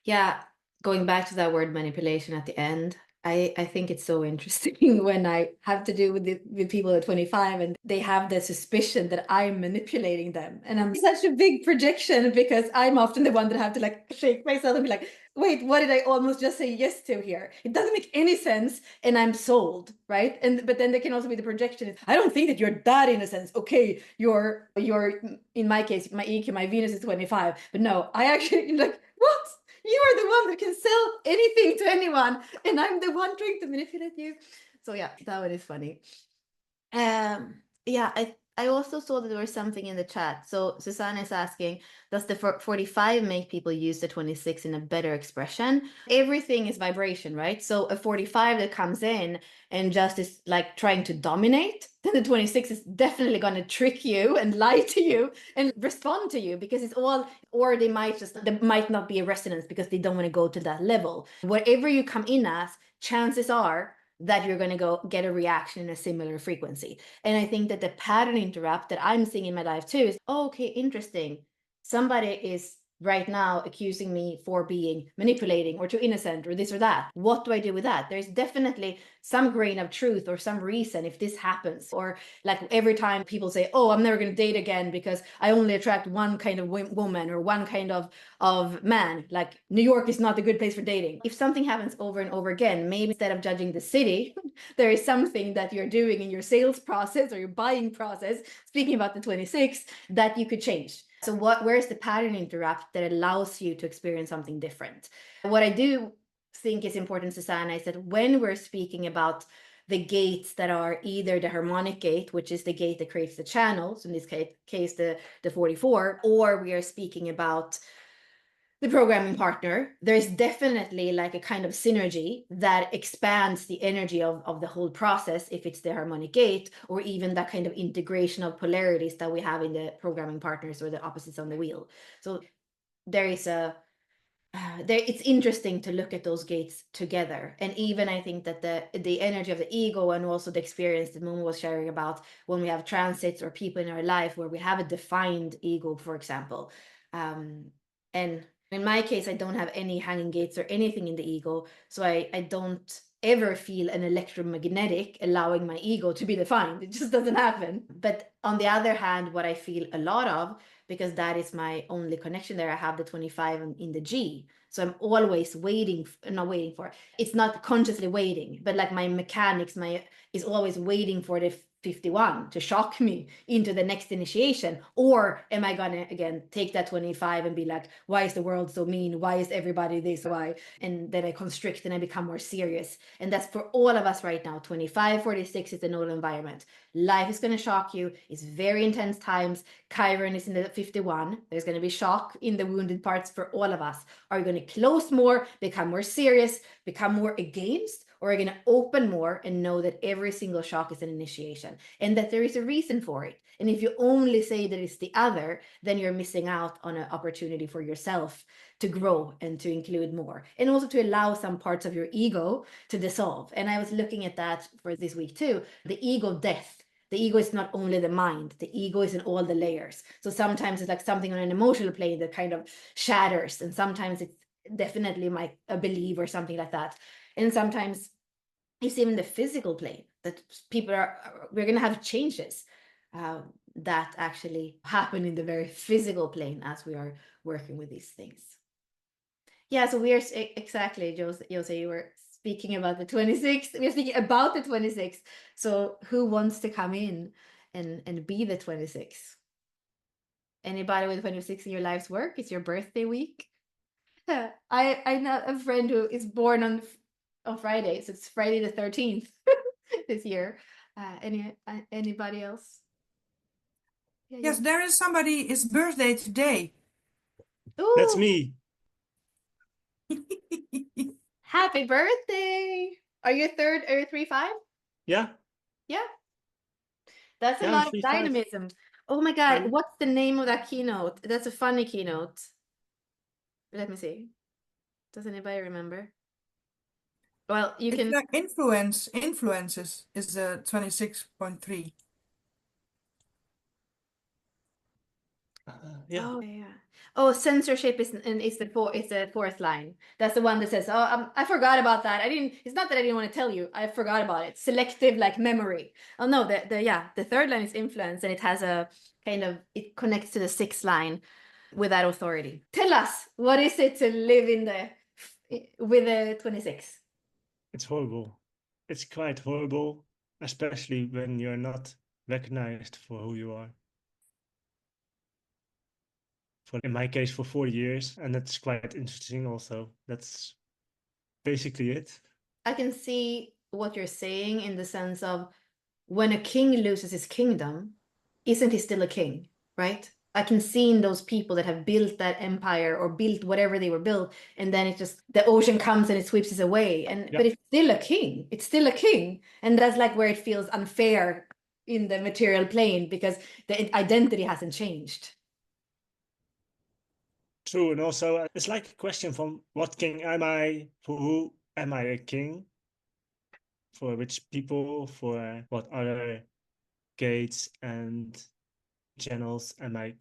Yeah, going back to that word manipulation at the end, I think it's so interesting when I have to do with people at 25 and they have the suspicion that I'm manipulating them. And I'm such a big projection because I'm often the one that have to like shake myself and be like, wait, what did I almost just say yes to here? It doesn't make any sense and I'm sold, right? But then there can also be the projection. I don't think that you're that innocent. Okay, you're in my case, my EQ, my Venus is 25. But no, I actually like, what? You are the one that can sell anything to anyone, and I'm the one trying to manipulate you. So yeah, that one is funny. Yeah, I also saw that there was something in the chat. So Susanna is asking, does the 45 make people use the 26 in a better expression? Everything is vibration, right? So a 45 that comes in and just is like trying to dominate, then the 26 is definitely going to trick you and lie to you and respond to you because it's all, or there might not be a resonance because they don't want to go to that level. Wherever you come in as, chances are that you're going to go get a reaction in a similar frequency. And I think that the pattern interrupt that I'm seeing in my life too is, oh, okay, interesting. Somebody is right now accusing me for being manipulating or too innocent or this or that. What do I do with that? There's definitely some grain of truth or some reason if this happens. Or like every time people say, oh, I'm never going to date again because I only attract one kind of woman or one kind of man. Like New York is not a good place for dating. If something happens over and over again, maybe instead of judging the city, there is something that you're doing in your sales process or your buying process, speaking about the 26, that you could change. So where's the pattern interrupt that allows you to experience something different? What I do think is important, Susanna, is that when we're speaking about the gates that are either the harmonic gate, which is the gate that creates the channels, in this case the 44, or we are speaking about the programming partner, there's definitely like a kind of synergy that expands the energy of the whole process if it's the harmonic gate, or even that kind of integration of polarities that we have in the programming partners or the opposites on the wheel. So there is it's interesting to look at those gates together. And even I think that the energy of the ego and also the experience that Momo was sharing about when we have transits or people in our life where we have a defined ego, for example. And in my case, I don't have any hanging gates or anything in the ego. So I don't ever feel an electromagnetic allowing my ego to be defined. It just doesn't happen. But on the other hand, what I feel a lot of, because that is my only connection there, I have the 25 in the G. So I'm always it's not consciously waiting, but like my mechanics, is always waiting for the 51 to shock me into the next initiation. Or am I gonna again take that 25 and be like, why is the world so mean? Why is everybody this? Why? And then I constrict and I become more serious. And that's for all of us right now. 25, 46 is the nodal environment. Life is going to shock you. It's very intense times. Chiron is in the 51. There's going to be shock in the wounded parts for all of us. Are you going to close more, become more serious, become more against? Or are you going to open more and know that every single shock is an initiation and that there is a reason for it? And if you only say that it's the other, then you're missing out on an opportunity for yourself to grow and to include more, and also to allow some parts of your ego to dissolve. And I was looking at that for this week too, the ego death. The ego is not only the mind, the ego is in all the layers. So sometimes it's like something on an emotional plane that kind of shatters, and sometimes it's definitely a belief or something like that. And sometimes it's even the physical plane that we're going to have changes that actually happen in the very physical plane as we are working with these things. Yeah, so we are exactly, Jose, you were speaking about the 26th. We're speaking about the 26th. So who wants to come in and be the 26th? Anybody with 26 in your life's work? It's your birthday week. I know a friend who is born on Friday, so it's Friday the 13th this year. Anybody else? Yeah, Yes, there is somebody, it's birthday today. Ooh, That's me. happy birthday! Are you 3-5? Yeah. Yeah. That's a Yeah, lot of 3-5. dynamism. Oh my God, what's the name of that keynote? That's a funny keynote. Let me see. Does anybody remember? Well, you can. Influences is 26.3. Yeah. Oh yeah. Oh, censorship is the fourth line. That's the one that says, "Oh, I forgot about that. I didn't. It's not that I didn't want to tell you. I forgot about it. Selective like memory. Oh no, the third line is influence, and it has a kind of it connects to the sixth line with that authority. Tell us, what is it to live with the 26? It's horrible. It's quite horrible, especially when you're not recognized for who you are. In my case, for 4 years, and that's quite interesting also. That's basically it. I can see what you're saying in the sense of when a king loses his kingdom, isn't he still a king, right? I can see in those people that have built that empire or built whatever they were built, and then it just the ocean comes and it sweeps it away. But it's still a king. It's still a king, and that's like where it feels unfair in the material plane because the identity hasn't changed. True, and also it's like a question from what king am I? For who am I a king? For which people? For what other gates and channels am I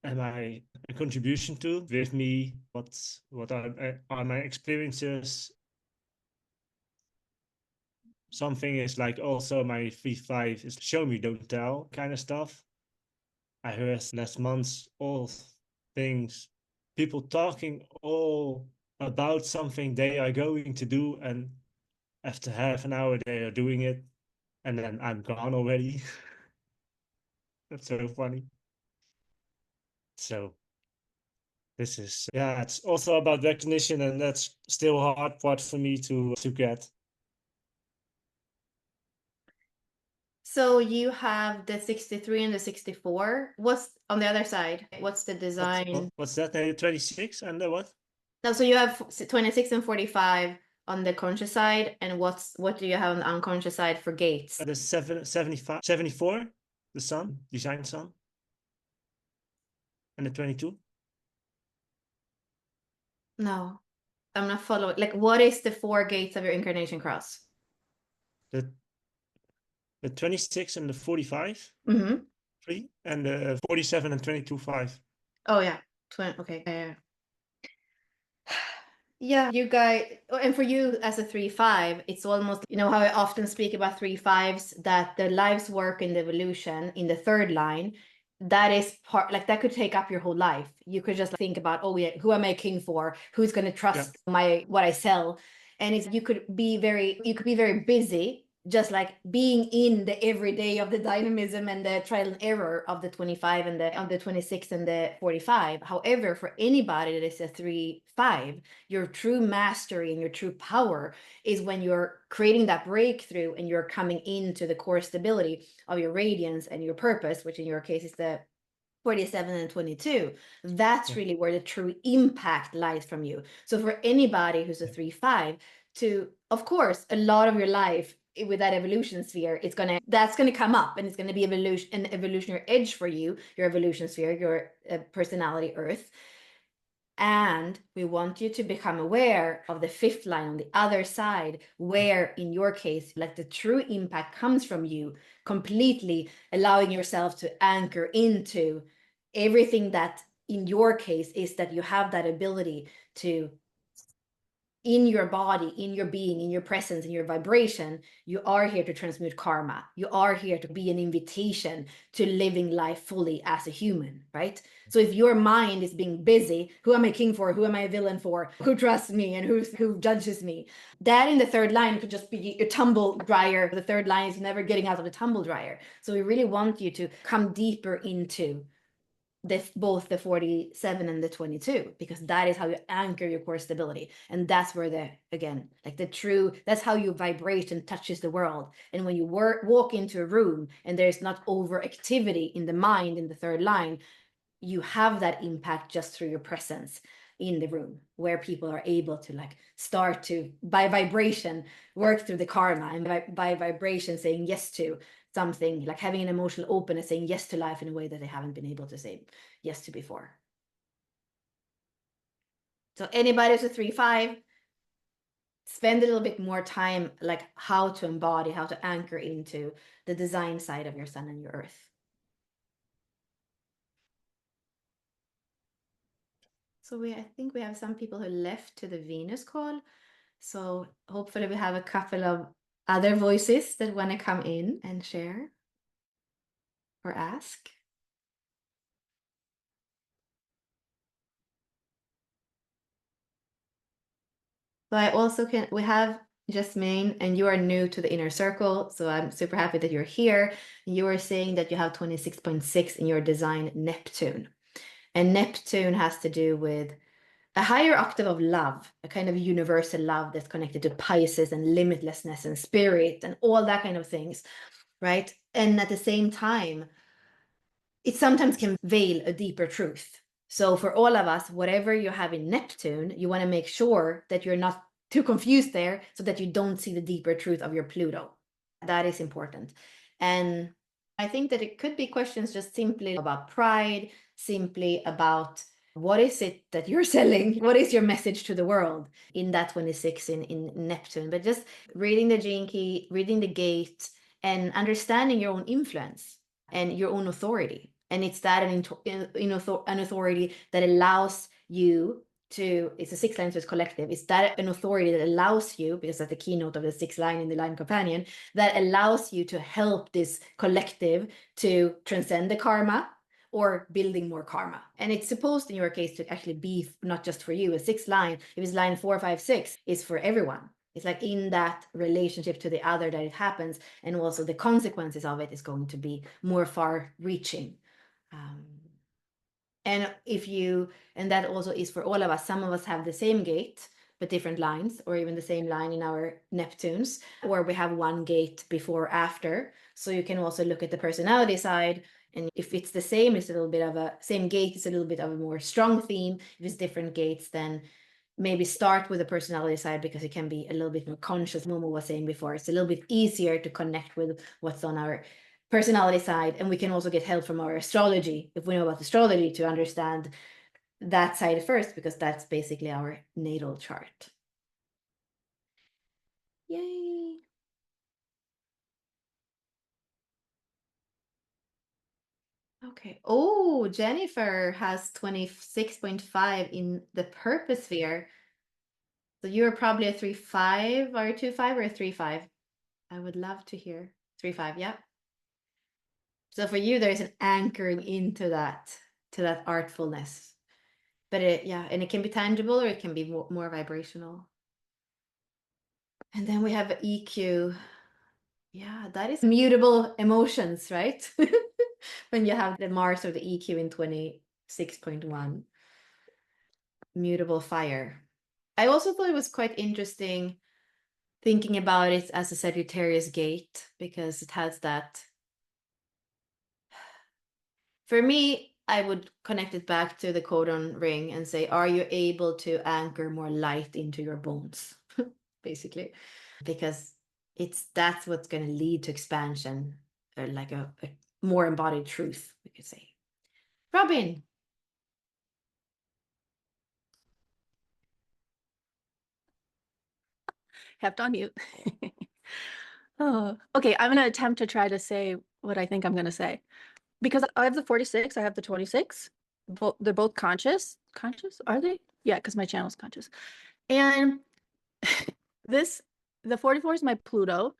am I a contribution to with me? What are my experiences? Something is like also my 3-5 is show me, don't tell kind of stuff. I heard last month all things, people talking all about something they are going to do, and after half an hour they are doing it, and then I'm gone already. That's so funny. So this is, yeah, it's also about recognition, and that's still a hard part for me to get. So you have the 63 and the 64. What's on the other side? What's the design? What's that? 26 and the what? No, so you have 26 and 45 on the conscious side, and what do you have on the unconscious side for gates? The 75, 74, the sun, design sun, and the 22. No, I'm not following. Like, what is the 4 gates of your incarnation cross? The 26 and the 45, Mm-hmm. 3, and the 47 and 22, 5. Oh yeah, okay. Yeah, you guys, and for you as a 3-5, it's almost, you know how I often speak about 3-5s, that the life's work and the evolution in the third line, that is part, like that could take up your whole life. You could just think about, oh yeah, who am I king for? Who's going to trust what I sell? And you could be very busy, just like being in the everyday of the dynamism and the trial and error of the 25 and the 26 and the 45. However, for anybody that is a 3-5, your true mastery and your true power is when you're creating that breakthrough and you're coming into the core stability of your radiance and your purpose, which in your case is the 47 and 22. That's really where the true impact lies from you. So for anybody who's a 3-5, to, of course, a lot of your life with that evolution sphere, that's gonna come up, and it's gonna be an evolutionary edge for you, your evolution sphere, your personality earth. And we want you to become aware of the 5th line on the other side, where in your case, like the true impact comes from you, completely allowing yourself to anchor into everything that in your case is that you have that ability to, in your body, in your being, in your presence, in your vibration, you are here to transmute karma. You are here to be an invitation to living life fully as a human, right? So if your mind is being busy, who am I king for? Who am I a villain for? Who trusts me and who judges me? That in the 3rd line could just be your tumble dryer. The 3rd line is never getting out of the tumble dryer. So we really want you to come deeper into both the 47 and the 22, because that is how you anchor your core stability. And that's where that's how you vibrate and touches the world. And when you walk into a room and there's not overactivity in the mind in the 3rd line, you have that impact just through your presence in the room, where people are able to start to, by vibration, work through the karma, and by vibration saying yes to something, like having an emotional openness, saying yes to life in a way that they haven't been able to say yes to before. So anybody who's a 3-5, spend a little bit more time like how to embody, how to anchor into the design side of your sun and your earth. So I think we have some people who left to the Venus call. So hopefully we have a couple of other voices that want to come in and share or ask. So I also we have Jasmine, and you are new to the inner circle. So I'm super happy that you're here. You are saying that you have 26.6 in your design Neptune. And Neptune has to do with a higher octave of love, a kind of universal love that's connected to Pisces and limitlessness and spirit and all that kind of things, right? And at the same time, it sometimes can veil a deeper truth. So for all of us, whatever you have in Neptune, you want to make sure that you're not too confused there, so that you don't see the deeper truth of your Pluto. That is important. And I think that it could be questions just simply about pride, simply about what is it that you're selling? What is your message to the world in that 26 in Neptune? But just reading the gene key, reading the gate, and understanding your own influence and your own authority. And it's that an authority that allows you to, it's a 6 line, so it's collective. It's that an authority that allows you, because that's the keynote of the 6th line in the line companion, that allows you to help this collective to transcend the karma or building more karma. And it's supposed in your case to actually be not just for you. A 6th line, if it's line 4, 5, 6, is for everyone. It's like in that relationship to the other that it happens, and also the consequences of it is going to be more far reaching. And that also is for all of us. Some of us have the same gate, but different lines, or even the same line in our Neptunes, or we have one gate before, after. So you can also look at the personality side. And if it's the same, it's a little bit of a same gate, it's a little bit of a more strong theme. If it's different gates, then maybe start with the personality side, because it can be a little bit more conscious. Momo was saying before, it's a little bit easier to connect with what's on our personality side. And we can also get help from our astrology, if we know about astrology, to understand that side first, because that's basically our natal chart. Yay. Okay. Oh, Jennifer has 26.5 in the purpose sphere. So you're probably a 3-5 or a 2-5 or a 3-5. I would love to hear 3-5. Yeah. So for you, there's an anchoring into that, to that artfulness. But and it can be tangible or it can be more vibrational. And then we have EQ. Yeah, that is mutable emotions, right? When you have the Mars or the EQ in 26.1. Mutable fire. I also thought it was quite interesting thinking about it as a Sagittarius gate, because it has that. For me, I would connect it back to the codon ring and say, are you able to anchor more light into your bones? Basically, because that's what's going to lead to expansion, or like a more embodied truth, we could say. Robin. Kept on mute. Oh, okay. I'm going to attempt to try to say what I think I'm going to say. Because I have the 46, I have the 26. They're both conscious. Conscious? Are they? Yeah, because my channel's conscious. And the 44 is my Pluto.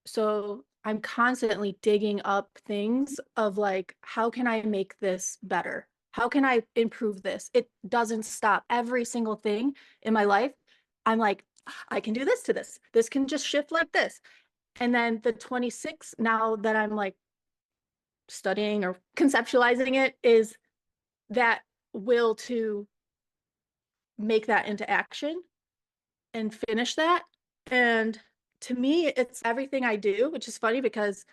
So I'm constantly digging up things of like, how can I make this better? How can I improve this? It doesn't stop. Every single thing in my life, I'm like, I can do this to this. This can just shift like this. And then the 26, now that I'm like studying or conceptualizing it, is that will to make that into action and finish that. And to me, it's everything I do, which is funny because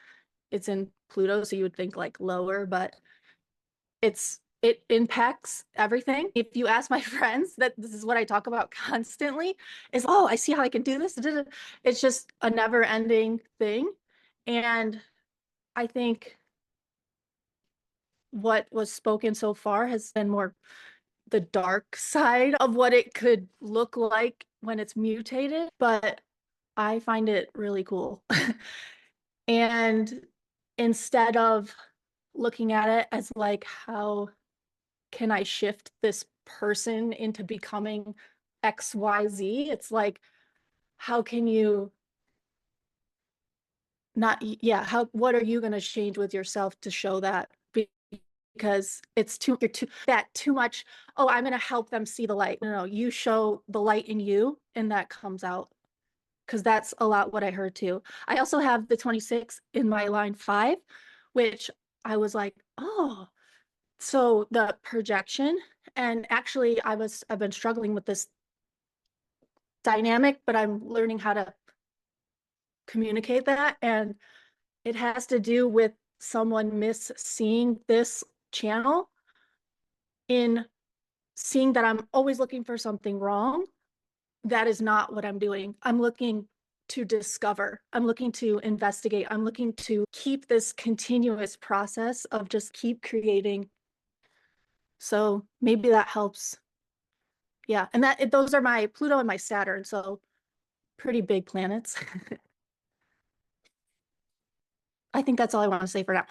it's in Pluto, so you would think like lower, but it impacts everything. If you ask my friends, that this is what I talk about constantly, is, oh, I see how I can do this. It's just a never ending thing. And I think what was spoken so far has been more the dark side of what it could look like when it's mutated, but I find it really cool. And instead of looking at it as like, how can I shift this person into becoming XYZ? It's like, how can you not, what are you going to change with yourself to show that? Because it's too much. Oh, I'm going to help them see the light. No, you show the light in you, and that comes out. Because that's a lot what I heard too. I also have the 26 in my line 5, which I was like, oh, so the projection. And actually I've been struggling with this dynamic, but I'm learning how to communicate that. And it has to do with someone seeing this channel, in seeing that I'm always looking for something wrong. That is not what I'm doing. I'm looking to discover. I'm looking to investigate. I'm looking to keep this continuous process of just keep creating. So maybe that helps. Yeah, and those are my Pluto and my Saturn, so pretty big planets. I think that's all I want to say for now.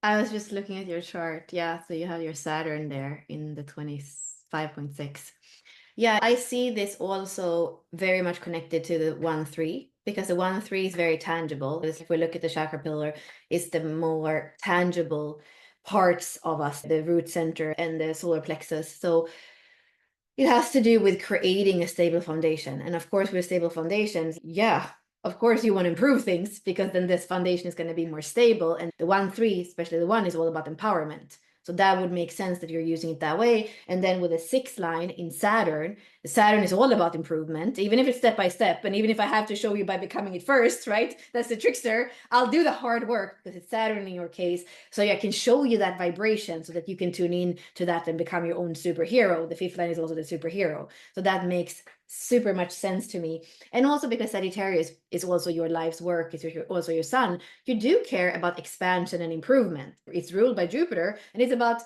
I was just looking at your chart. Yeah, so you have your Saturn there in the 25.6. Yeah, I see this also very much connected to the 1-3 because the 1-3 is very tangible. If we look at the chakra pillar, it's the more tangible parts of us, the root center and the solar plexus. So it has to do with creating a stable foundation. And of course, with stable foundations, yeah, of course you want to improve things because then this foundation is going to be more stable. And the 1-3, especially the 1, is all about empowerment. So that would make sense that you're using it that way. And then with a 6 line in Saturn, Saturn is all about improvement, even if it's step by step. And even if I have to show you by becoming it first, right? That's the trickster. I'll do the hard work because it's Saturn in your case. So I can show you that vibration so that you can tune in to that and become your own superhero. The 5th line is also the superhero. So that makes super much sense to me. And also because Sagittarius is also your life's work, it's also your sun, you do care about expansion and improvement. It's ruled by Jupiter and it's about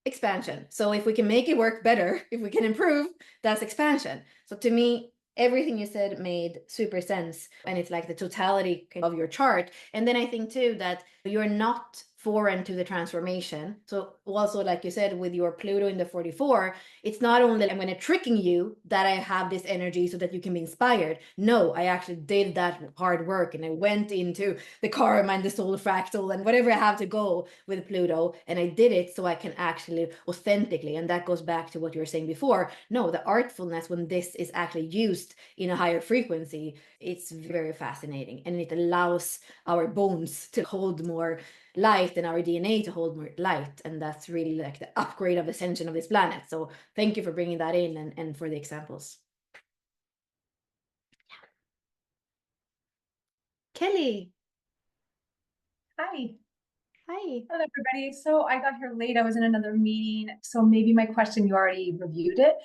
expansion. So if we can make it work better, if we can improve, that's expansion. So to me, everything you said made super sense. And it's like the totality of your chart. And then I think too that you're not foreign to the transformation. So also, like you said, with your Pluto in the 44, it's not only I'm going to tricking you that I have this energy so that you can be inspired. No, I actually did that hard work and I went into the karma and the soul fractal and whatever I have to go with Pluto. And I did it so I can actually authentically, and that goes back to what you were saying before. No, the artfulness when this is actually used in a higher frequency, it's very fascinating. And it allows our bones to hold more light and our DNA to hold more light. And that's really like the upgrade of ascension of this planet. So thank you for bringing that in and for the examples. Kelly. Hi. Hi. Hello, everybody. So I got here late. I was in another meeting. So maybe my question, you already reviewed it.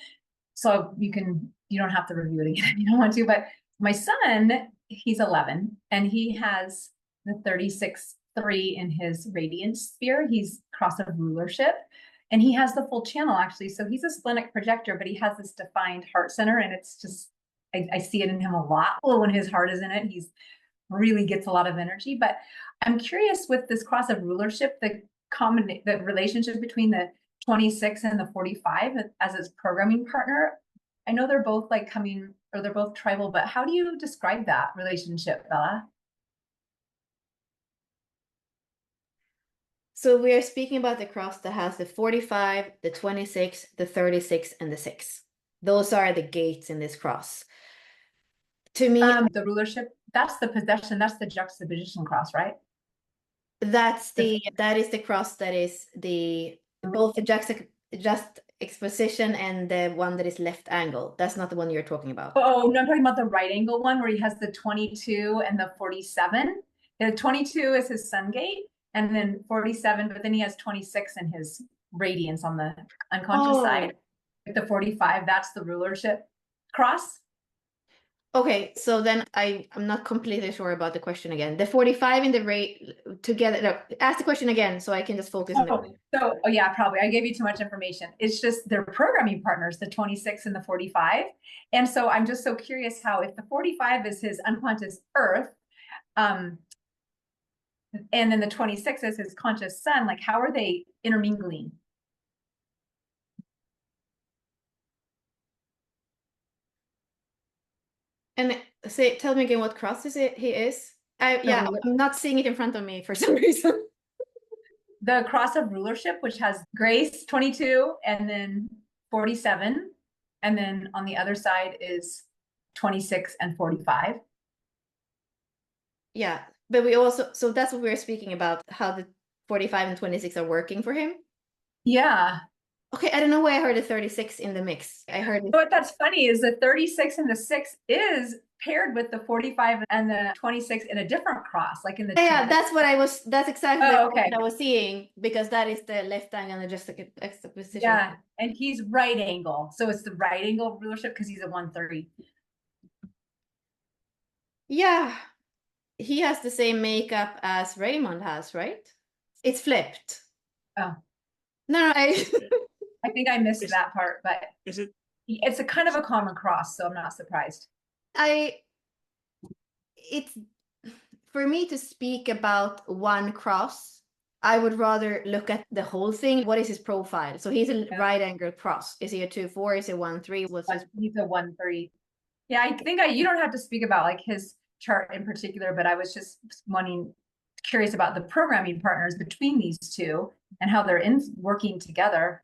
So you don't have to review it again if you don't want to. But my son, he's 11 and he has the 36-3 in his radiance sphere. He's cross of rulership and he has the full channel actually. So he's a splenic projector, but he has this defined heart center. And it's just, I see it in him a lot. Well, when his heart is in it, he's really gets a lot of energy. But I'm curious with this cross of rulership, the relationship between the 26 and the 45 as its programming partner. I know they're both like they're both tribal, but how do you describe that relationship, Bella? So we are speaking about the cross that has the 45, the 26, the 36, and the 6. Those are the gates in this cross. To me, the rulership, that's the possession, that's the juxtaposition cross, right? that is the cross that is both the juxtaposition and the one that is left angle. That's not the one you're talking about. Oh, no, I'm talking about the right angle one where he has the 22 and the 47. The 22 is his sun gate, and then 47, but then he has 26 in his radiance on the unconscious side. The 45, that's the rulership cross. Okay, so then I'm not completely sure about the question again. The 45 in the rate together. No, ask the question again so I can just focus on it. Oh yeah, probably. I gave you too much information. It's just they're programming partners, the 26 and the 45. And so I'm just so curious how if the 45 is his unconscious earth, and then the 26 is his conscious sun, like how are they intermingling? And tell me again what cross is it he is? I'm not seeing it in front of me for some reason. The cross of rulership, which has grace 22 and then 47. And then on the other side is 26 and 45. Yeah, but we also, so that's what we're speaking about, how the 45 and 26 are working for him. Yeah. Okay, I don't know why I heard a 36 in the mix. I heard what that's funny is the 36 and the 6 is paired with the 45 and the 26 in a different cross, like in the yeah, that's exactly okay. what I was seeing, because that is the left angle and just like juxtaposition. Yeah, and he's right angle, so it's the right angle rulership because he's a 130. Yeah, he has the same makeup as Raymond has, right? It's flipped. Oh no, I think I missed that part, but it's a kind of a common cross, so I'm not surprised. It's for me to speak about one cross, I would rather look at the whole thing. What is his profile? So he's a Yeah. right angle cross. Is he a 2-4? Is he 1-3? What's his? He's a 1-3. Yeah, I think you don't have to speak about like his chart in particular, but I was just curious about the programming partners between these two and how they're working together.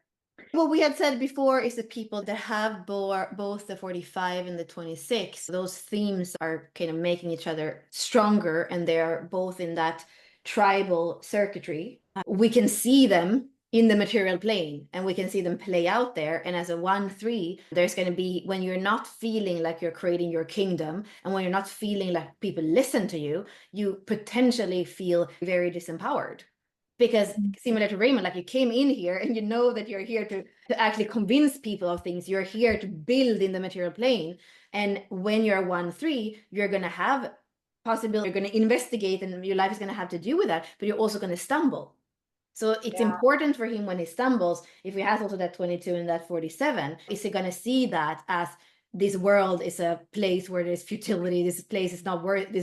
What we had said before is that people that have both the 45 and the 26, those themes are kind of making each other stronger, and they are both in that tribal circuitry. We can see them in the material plane, and we can see them play out there. And as a 1-3, there's going to be, when you're not feeling like you're creating your kingdom, and when you're not feeling like people listen to you, you potentially feel very disempowered. Because similar to Raymond, like you came in here and you know that you're here to actually convince people of things. You're here to build in the material plane. And when you're 1-3, you're going to have possibility, you're going to investigate, and your life is going to have to do with that, but you're also going to stumble. So it's important for him when he stumbles, if he has also that 22 and that 47, is he going to see that as this world is a place where there's futility, this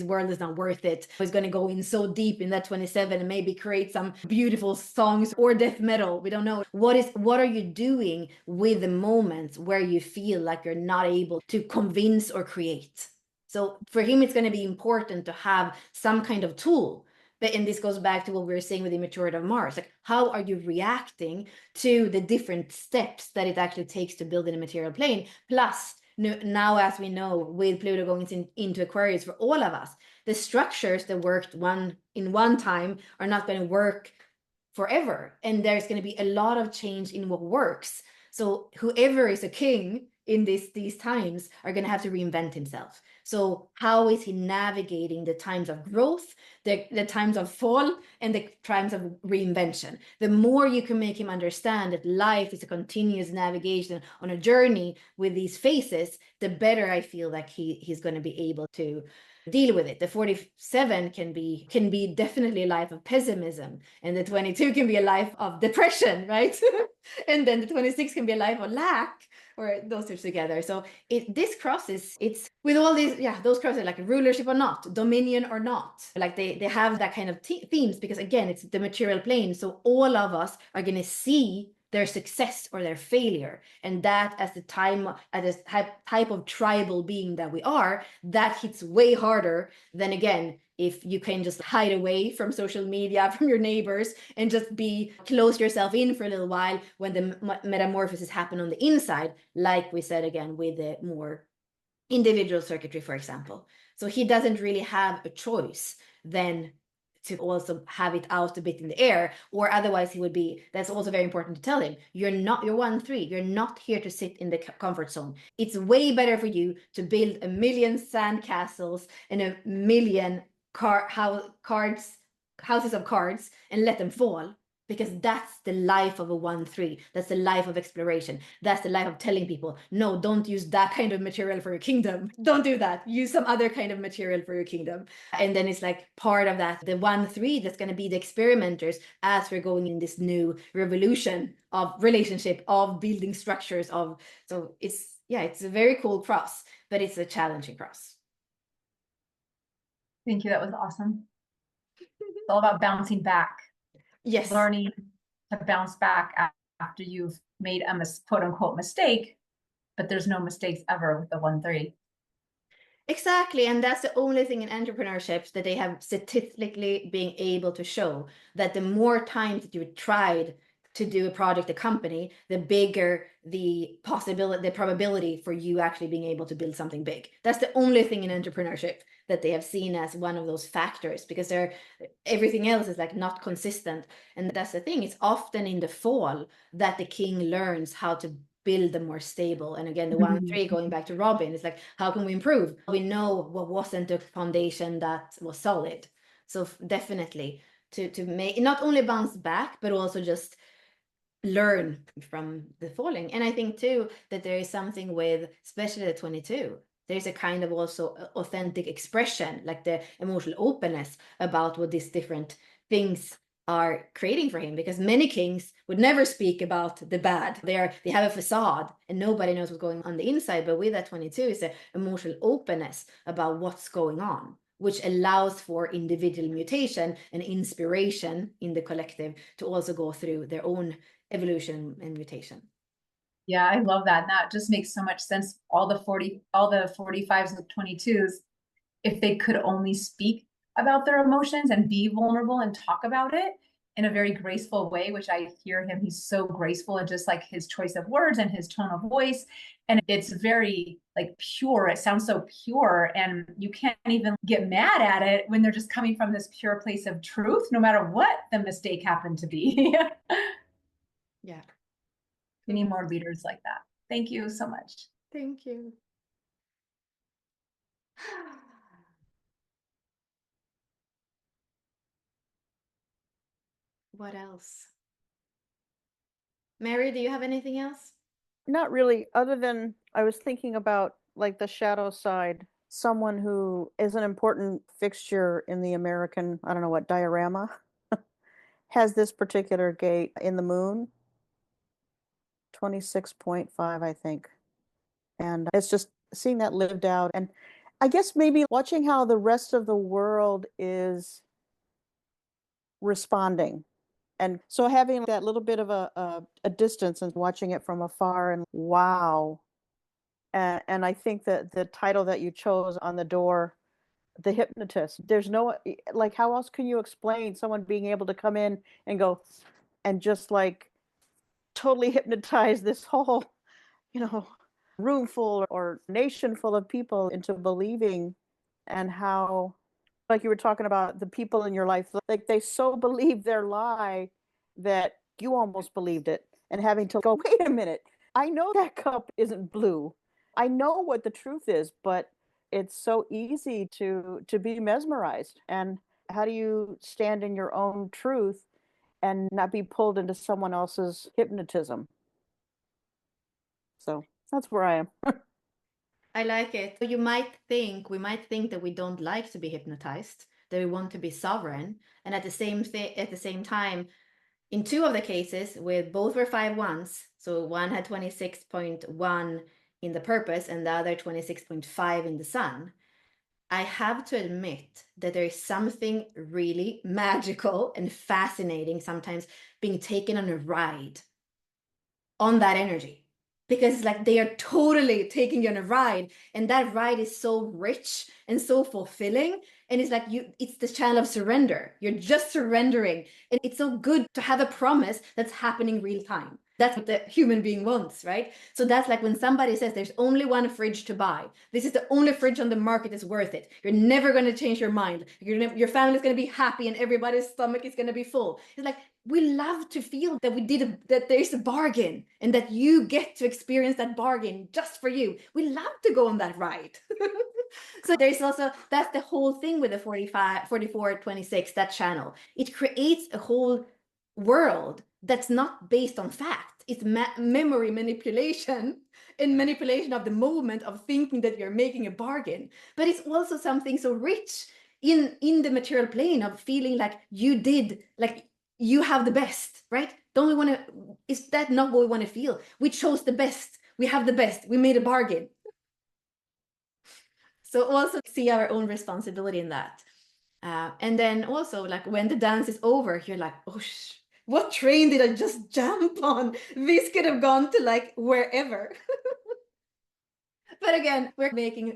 world is not worth it. He's going to go in so deep in that 27 and maybe create some beautiful songs or death metal. We don't know. What are you doing with the moments where you feel like you're not able to convince or create? So for him, it's going to be important to have some kind of tool. And this goes back to what we were saying with the maturity of Mars. Like, how are you reacting to the different steps that it actually takes to build in a material plane? Plus, now, as we know, with Pluto going into Aquarius for all of us, the structures that worked in one time are not going to work forever. And there's going to be a lot of change in what works. So whoever is a king in these times are going to have to reinvent himself. So how is he navigating the times of growth, the times of fall, and the times of reinvention? The more you can make him understand that life is a continuous navigation on a journey with these phases, the better I feel like he's going to be able to deal with it. The 47 can be definitely a life of pessimism, and the 22 can be a life of depression, right? And then the 26 can be a life of lack, or those two together. So this crosses, it's with all these, those crosses, like rulership or not, dominion or not, like they have that kind of themes, because again, it's the material plane. So all of us are going to see their success or their failure, and that as the type of tribal being that we are, that hits way harder than, again, if you can just hide away from social media, from your neighbors, and just close yourself in for a little while when the metamorphosis happen on the inside, like we said again with the more individual circuitry, for example. So he doesn't really have a choice then to also have it out a bit in the air, or otherwise he would be, that's also very important to tell him, you're 1-3, you're not here to sit in the comfort zone. It's way better for you to build 1 million sand castles and 1 million houses of cards and let them fall, because that's the life of a 1-3. That's the life of exploration. That's the life of telling people, no, don't use that kind of material for your kingdom. Don't do that. Use some other kind of material for your kingdom. And then it's like part of that, the 1-3, that's going to be the experimenters as we're going in this new revolution of relationship, of building structures, so it's a very cool cross, but it's a challenging cross. Thank you. That was awesome. It's all about bouncing back. Yes. Learning to bounce back after you've made a quote unquote mistake, but there's no mistakes ever with the 1-3. Exactly. And that's the only thing in entrepreneurship that they have statistically being able to show, that the more times that you tried to do a project, a company, the bigger the probability for you actually being able to build something big. That's the only thing in entrepreneurship that they have seen as one of those factors, because everything else is like not consistent. And that's the thing. It's often in the fall that the king learns how to build them more stable. And again, the 1-3, going back to Robin, it's like, how can we improve? We know what wasn't the foundation that was solid. So definitely to make not only bounce back, but also just learn from the falling. And I think too that there is something with, especially the 22, there's a kind of also authentic expression, like the emotional openness about what these different things are creating for him, because many kings would never speak about the bad. They have a facade and nobody knows what's going on the inside. But with that 22 is an emotional openness about what's going on. which allows for individual mutation and inspiration in the collective to also go through their own evolution and mutation. Yeah, I love that. And that just makes so much sense. All the 45s and 22s, if they could only speak about their emotions and be vulnerable and talk about it in a very graceful way, which I hear him, he's so graceful, and just like his choice of words and his tone of voice. And it's very like pure. It sounds so pure, and you can't even get mad at it when they're just coming from this pure place of truth, no matter what the mistake happened to be. Yeah. We need more leaders like that. Thank you so much. Thank you. What else? Mary, do you have anything else? Not really, other than I was thinking about like the shadow side, someone who is an important fixture in the American, I don't know what, diorama, has this particular gate in the moon, 26.5, I think. And it's just seeing that lived out. And I guess maybe watching how the rest of the world is responding. And so having that little bit of a distance and watching it from afar, and wow. And I think that the title that you chose on the door, The Hypnotist, there's no, like, how else can you explain someone being able to come in and go and just like totally hypnotize this whole, room full or nation full of people into believing, and how, like you were talking about the people in your life, like they so believed their lie that you almost believed it, and having to go, wait a minute, I know that cup isn't blue. I know what the truth is, but it's so easy to be mesmerized. And how do you stand in your own truth and not be pulled into someone else's hypnotism? So that's where I am. I like it. We might think that we don't like to be hypnotized, that we want to be sovereign, and at the same time, in two of the cases, with both were 5-1s, so one had 26.1 in the purpose and the other 26.5 in the sun. I have to admit that there is something really magical and fascinating sometimes being taken on a ride on that energy, because it's like they are totally taking you on a ride, and that ride is so rich and so fulfilling, and it's like it's the channel of surrender. You're just surrendering, and it's so good to have a promise that's happening real time. That's what the human being wants, right? So that's like when somebody says there's only one fridge to buy, this is the only fridge on the market that's worth it, you're never going to change your mind, your family's going to be happy and everybody's stomach is going to be full. It's like, we love to feel that that there's a bargain and that you get to experience that bargain just for you. We love to go on that ride. So there's also, that's the whole thing with the 45, 44, 26, that channel. It creates a whole world that's not based on fact. It's memory manipulation and manipulation of the moment of thinking that you're making a bargain. But it's also something so rich in the material plane of feeling like you have the best, right? Don't we want to, is that not what we want to feel? We chose the best. We have the best. We made a bargain. So also see our own responsibility in that. And then also, like, when the dance is over, you're like, oh, what train did I just jump on? This could have gone to like wherever. But again,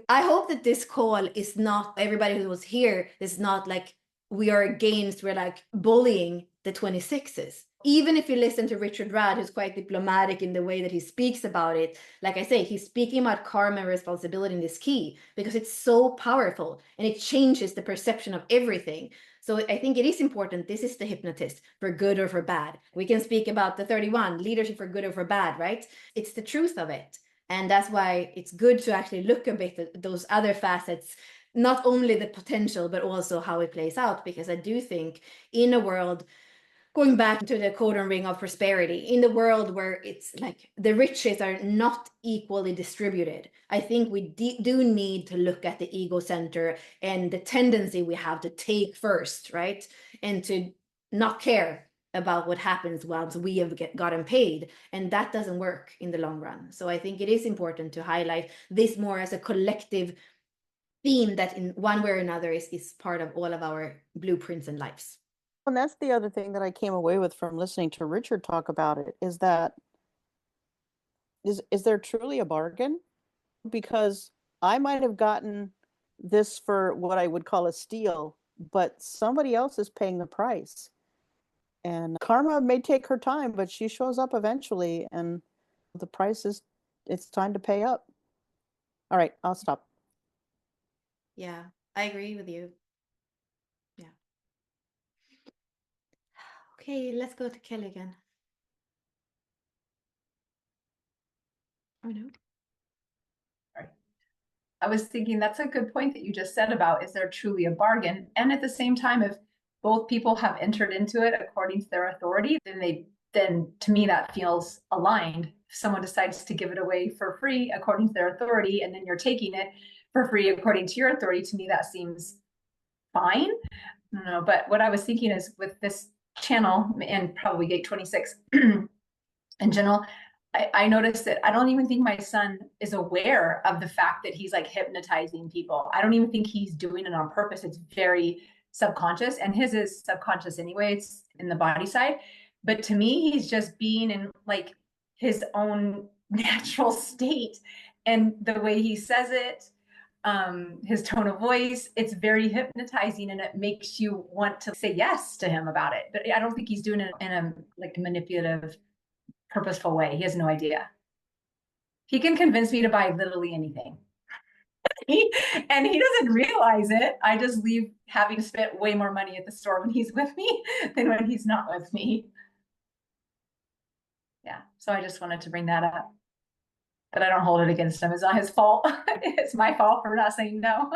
I hope that this call is not, everybody who was here is not like we're like bullying the 26s. Even if you listen to Richard Rudd, who's quite diplomatic in the way that he speaks about it, like I say, he's speaking about karma and responsibility in this key because it's so powerful and it changes the perception of everything. So I think it is important. This is the hypnotist, for good or for bad. We can speak about the 31, leadership for good or for bad, right? It's the truth of it. And that's why it's good to actually look a bit at those other facets, not only the potential, but also how it plays out. Because I do think in a world, going back to the codon ring of prosperity, in the world where it's like the riches are not equally distributed, I think we do need to look at the ego center and the tendency we have to take first, right? And to not care about what happens once we have gotten paid. And that doesn't work in the long run. So I think it is important to highlight this more as a collective theme that in one way or another is part of all of our blueprints and lives. And that's the other thing that I came away with from listening to Richard talk about it, is that is there truly a bargain? Because I might have gotten this for what I would call a steal, but somebody else is paying the price. And karma may take her time, but she shows up eventually, and the price is, it's time to pay up. All right, I'll stop. Yeah, I agree with you. Yeah. Okay, let's go to Kelly again. Oh no. I was thinking that's a good point that you just said about, is there truly a bargain? And at the same time, if both people have entered into it according to their authority, then to me that feels aligned. If someone decides to give it away for free according to their authority, and then you're taking it for free according to your authority, to me that seems fine. No, but what I was thinking is, with this channel and probably gate 26 in general, I noticed that I don't even think my son is aware of the fact that he's like hypnotizing people. I don't even think he's doing it on purpose. It's very subconscious, and his is subconscious anyway. It's in the body side. But to me, he's just being in like his own natural state. And the way he says it, his tone of voice, it's very hypnotizing, and it makes you want to say yes to him about it. But I don't think he's doing it in a like manipulative, purposeful way. He has no idea. He can convince me to buy literally anything. And he doesn't realize it. I just leave having spent way more money at the store when he's with me than when he's not with me. Yeah, so I just wanted to bring that up. But I don't hold it against him. It's not his fault. It's my fault for not saying no.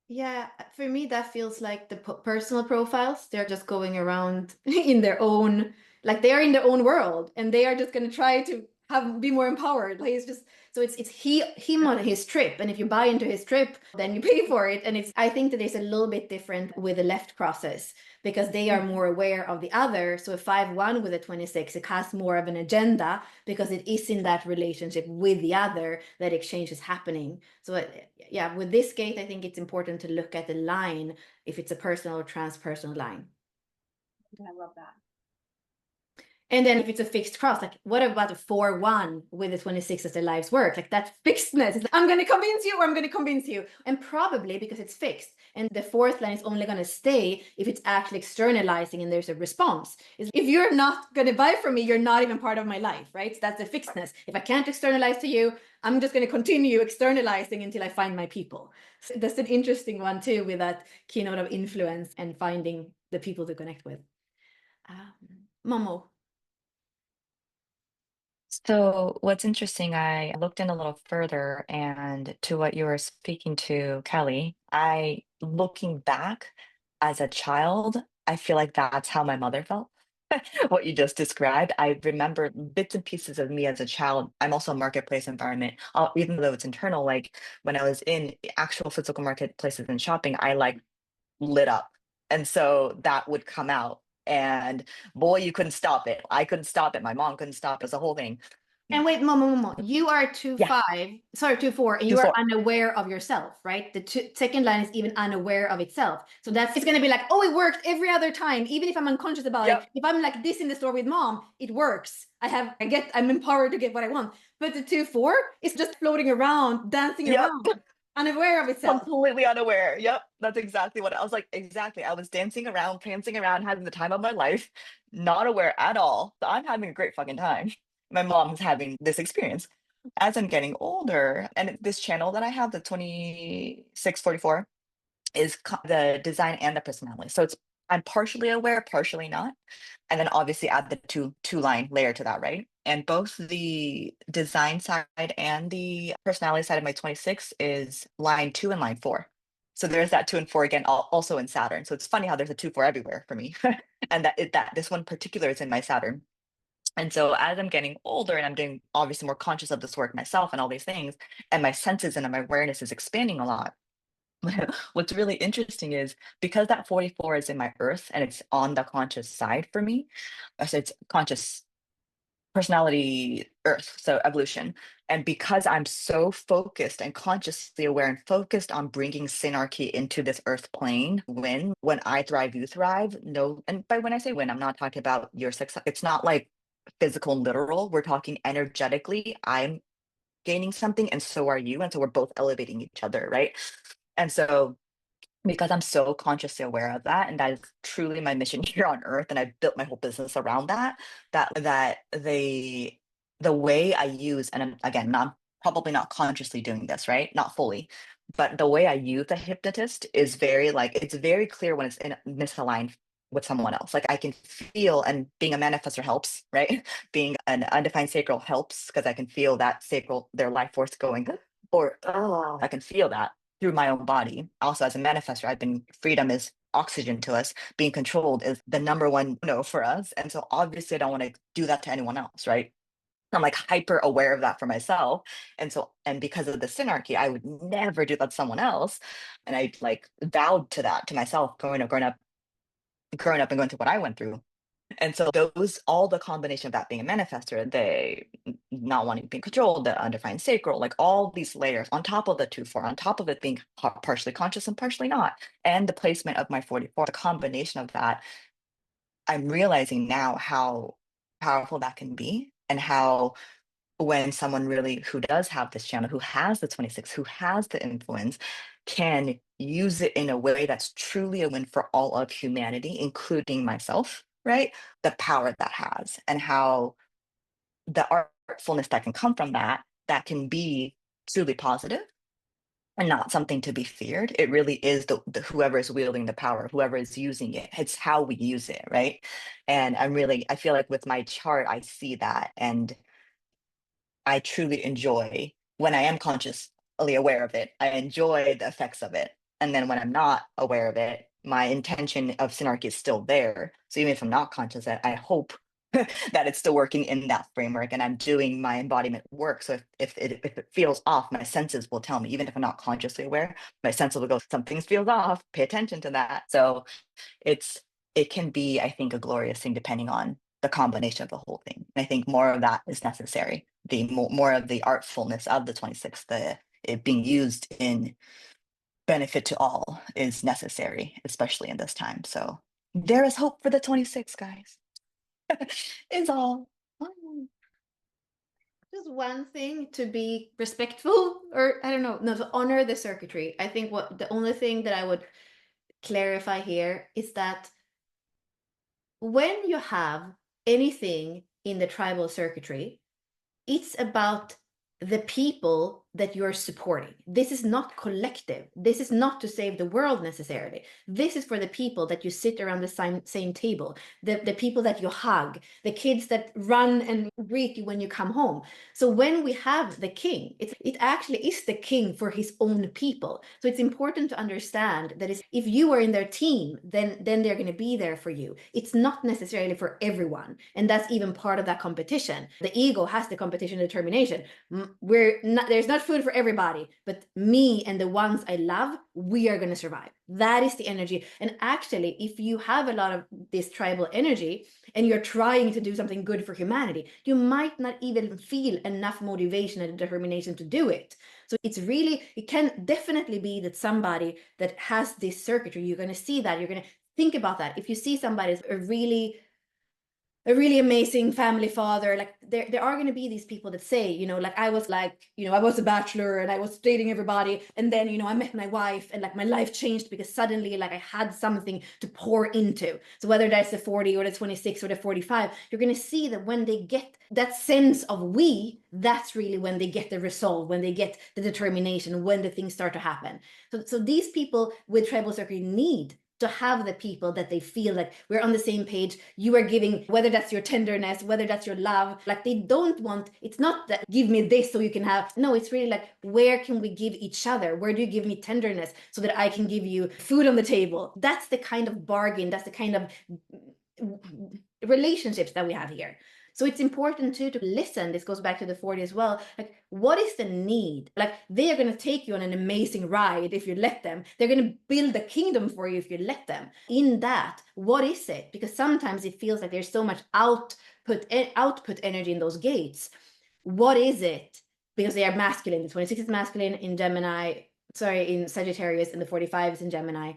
Yeah, for me, that feels like the personal profiles. They're just going around in their own, like they are in their own world, and they are just going to try to be more empowered. Like it's just, so it's him on his trip, and if you buy into his trip, then you pay for it. And I think that it's a little bit different with the left crosses, because they are more aware of the other. So a 5-1 with a 26, it has more of an agenda, because it is in that relationship with the other that exchange is happening. So yeah, with this gate, I think it's important to look at the line, if it's a personal or transpersonal line. I love that. And then if it's a fixed cross, like what about a 4-1 with the 26 as their lives work? Like that fixedness. It's like, I'm going to convince you, or I'm going to convince you. And probably because it's fixed. And the fourth line is only going to stay if it's actually externalizing and there's a response. If you're not going to buy from me, you're not even part of my life, right? So that's the fixedness. If I can't externalize to you, I'm just going to continue externalizing until I find my people. So that's an interesting one too, with that keynote of influence and finding the people to connect with. Momo. So what's interesting, I looked in a little further, and to what you were speaking to, Kelly, looking back as a child, I feel like that's how my mother felt. What you just described, I remember bits and pieces of me as a child. I'm also a marketplace environment, even though it's internal. Like when I was in actual physical marketplaces and shopping, I like lit up, and so that would come out. And boy, you couldn't stop it. I couldn't stop it. My mom couldn't stop it. It's a whole thing. And wait, Momo, you are 2-5, sorry, 2-4, and you are 2-4. unaware of yourself, right? The second line is even unaware of itself. So it's going to be like, oh, it worked every other time, even if I'm unconscious about it. If I'm like this in the store with mom, it works. I'm empowered to get what I want. But the 2-4 is just floating around, dancing around, unaware of itself. Completely unaware. Yep, that's exactly what I was like. Exactly. I was dancing around, prancing around, having the time of my life, not aware at all. So I'm having a great fucking time. My mom's having this experience. As I'm getting older, and this channel that I have, the 2644, is the design and the personality. So I'm partially aware, partially not. And then obviously add the two line layer to that, right? And both the design side and the personality side of my 26 is line 2 and line 4. So there's that 2 and 4 again, also in Saturn. So it's funny how there's a 2-4 everywhere for me. And that this one particular is in my Saturn. And so as I'm getting older and I'm doing obviously more conscious of this work myself and all these things, and my senses and my awareness is expanding a lot. What's really interesting is because that 44 is in my earth and it's on the conscious side for me, so it's conscious personality Earth, so evolution. And because I'm so focused and consciously aware and focused on bringing synarchy into this Earth plane, when I thrive, you thrive. No, and by when I say when, I'm not talking about your success. It's not like physical and literal. We're talking energetically. I'm gaining something, and so are you, and so we're both elevating each other, right? And so because I'm so consciously aware of that, and that is truly my mission here on Earth, and I built my whole business around that the way I use, and I'm, again, not probably not consciously doing this, right? Not fully, but the way I use a hypnotist is very like it's very clear when it's in misaligned with someone else. Like I can feel, and being a manifestor helps, right? Being an undefined sacral helps because I can feel that sacral, their life force going, or oh, I can feel that through my own body. Also, as a manifestor, I've been freedom is oxygen to us. Being controlled is the number one no for us. And so obviously I don't want to do that to anyone else, right? I'm like hyper aware of that for myself. And so, and because of the synarchy, I would never do that to someone else. And I like vowed to that to myself, growing up and going through what I went through. And so those, all the combination of that being a manifestor, they not wanting to be controlled, the undefined sacral, like all these layers on top of the 2-4, on top of it being partially conscious and partially not, and the placement of my 44, the combination of that, I'm realizing now how powerful that can be, and how when someone really who does have this channel, who has the 26, who has the influence, can use it in a way that's truly a win for all of humanity, including myself, right? The power that has, and how the artfulness that can come from that can be truly positive and not something to be feared. It really is the whoever is wielding the power, whoever is using it. It's how we use it, right? And I feel like with my chart, I see that, and I truly enjoy when I am consciously aware of it. I enjoy the effects of it. And then when I'm not aware of it, my intention of synarchy is still there. So even if I'm not conscious, I hope that it's still working in that framework and I'm doing my embodiment work. So if it feels off, my senses will tell me, even if I'm not consciously aware, my senses will go, something feels off, pay attention to that. So it can be, I think, a glorious thing depending on the combination of the whole thing. And I think more of that is necessary. The more of the artfulness of the 26, it being used in benefit to all is necessary, especially in this time. So there is hope for the 26, guys. Is all. Just one thing to be respectful, or I don't know, no, to honor the circuitry. I think what the only thing that I would clarify here is that when you have anything in the tribal circuitry, it's about the people that you're supporting. This is not collective. This is not to save the world necessarily. This is for the people that you sit around the same table, the people that you hug, the kids that run and greet you when you come home. So when we have the king, it actually is the king for his own people. So it's important to understand that if you are in their team, then they're going to be there for you. It's not necessarily for everyone. And that's even part of that competition. The ego has the competition determination. There's not food for everybody, but me and the ones I love, we are going to survive. That is the energy. And actually, if you have a lot of this tribal energy and you're trying to do something good for humanity, you might not even feel enough motivation and determination to do it. So it can definitely be that somebody that has this circuitry, you're going to see that, you're going to think about that. If you see somebody as a really amazing family father, like there are going to be these people that say, like I was a bachelor and I was dating everybody, and then I met my wife and like my life changed because suddenly like I had something to pour into. So whether that's the 40 or the 26 or the 45, you're going to see that when they get that sense of that's really when they get the resolve, when they get the determination, when the things start to happen. So these people with tribal circuitry need to have the people that they feel like we're on the same page. You are giving, whether that's your tenderness, whether that's your love, like they don't want, it's not that give me this so you can have, no, it's really like, where can we give each other? Where do you give me tenderness so that I can give you food on the table? That's the kind of bargain, that's the kind of relationships that we have here. So it's important too to listen. This goes back to the 40 as well. Like, what is the need? Like, they are going to take you on an amazing ride if you let them. They're going to build a kingdom for you if you let them. In that, what is it? Because sometimes it feels like there's so much output energy in those gates. What is it? Because they are masculine. The 26 is masculine in Gemini, in Sagittarius, and the 45 is in Gemini.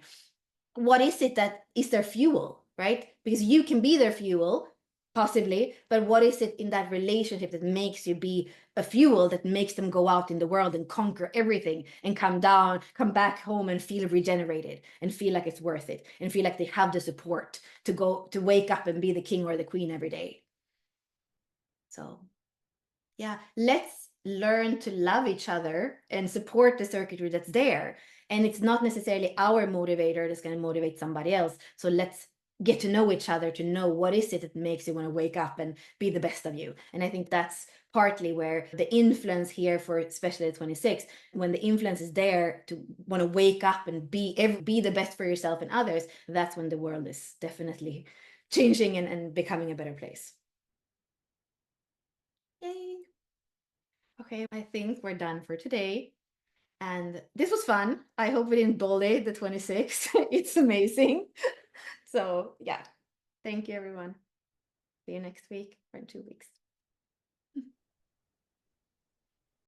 What is it that is their fuel, right? Because you can be their fuel, possibly, but what is it in that relationship that makes you be a fuel that makes them go out in the world and conquer everything and come back home and feel regenerated and feel like it's worth it and feel like they have the support to wake up and be the king or the queen every day. So yeah, let's learn to love each other and support the circuitry that's there. And it's not necessarily our motivator that's going to motivate somebody else. So let's get to know each other, to know what is it that makes you want to wake up and be the best of you. And I think that's partly where the influence here for especially the 26, when the influence is there to want to wake up and be the best for yourself and others, that's when the world is definitely changing and becoming a better place. Yay. Okay, I think we're done for today. And this was fun. I hope we didn't bully the 26. It's amazing. So yeah, thank you everyone. See you next week or in 2 weeks.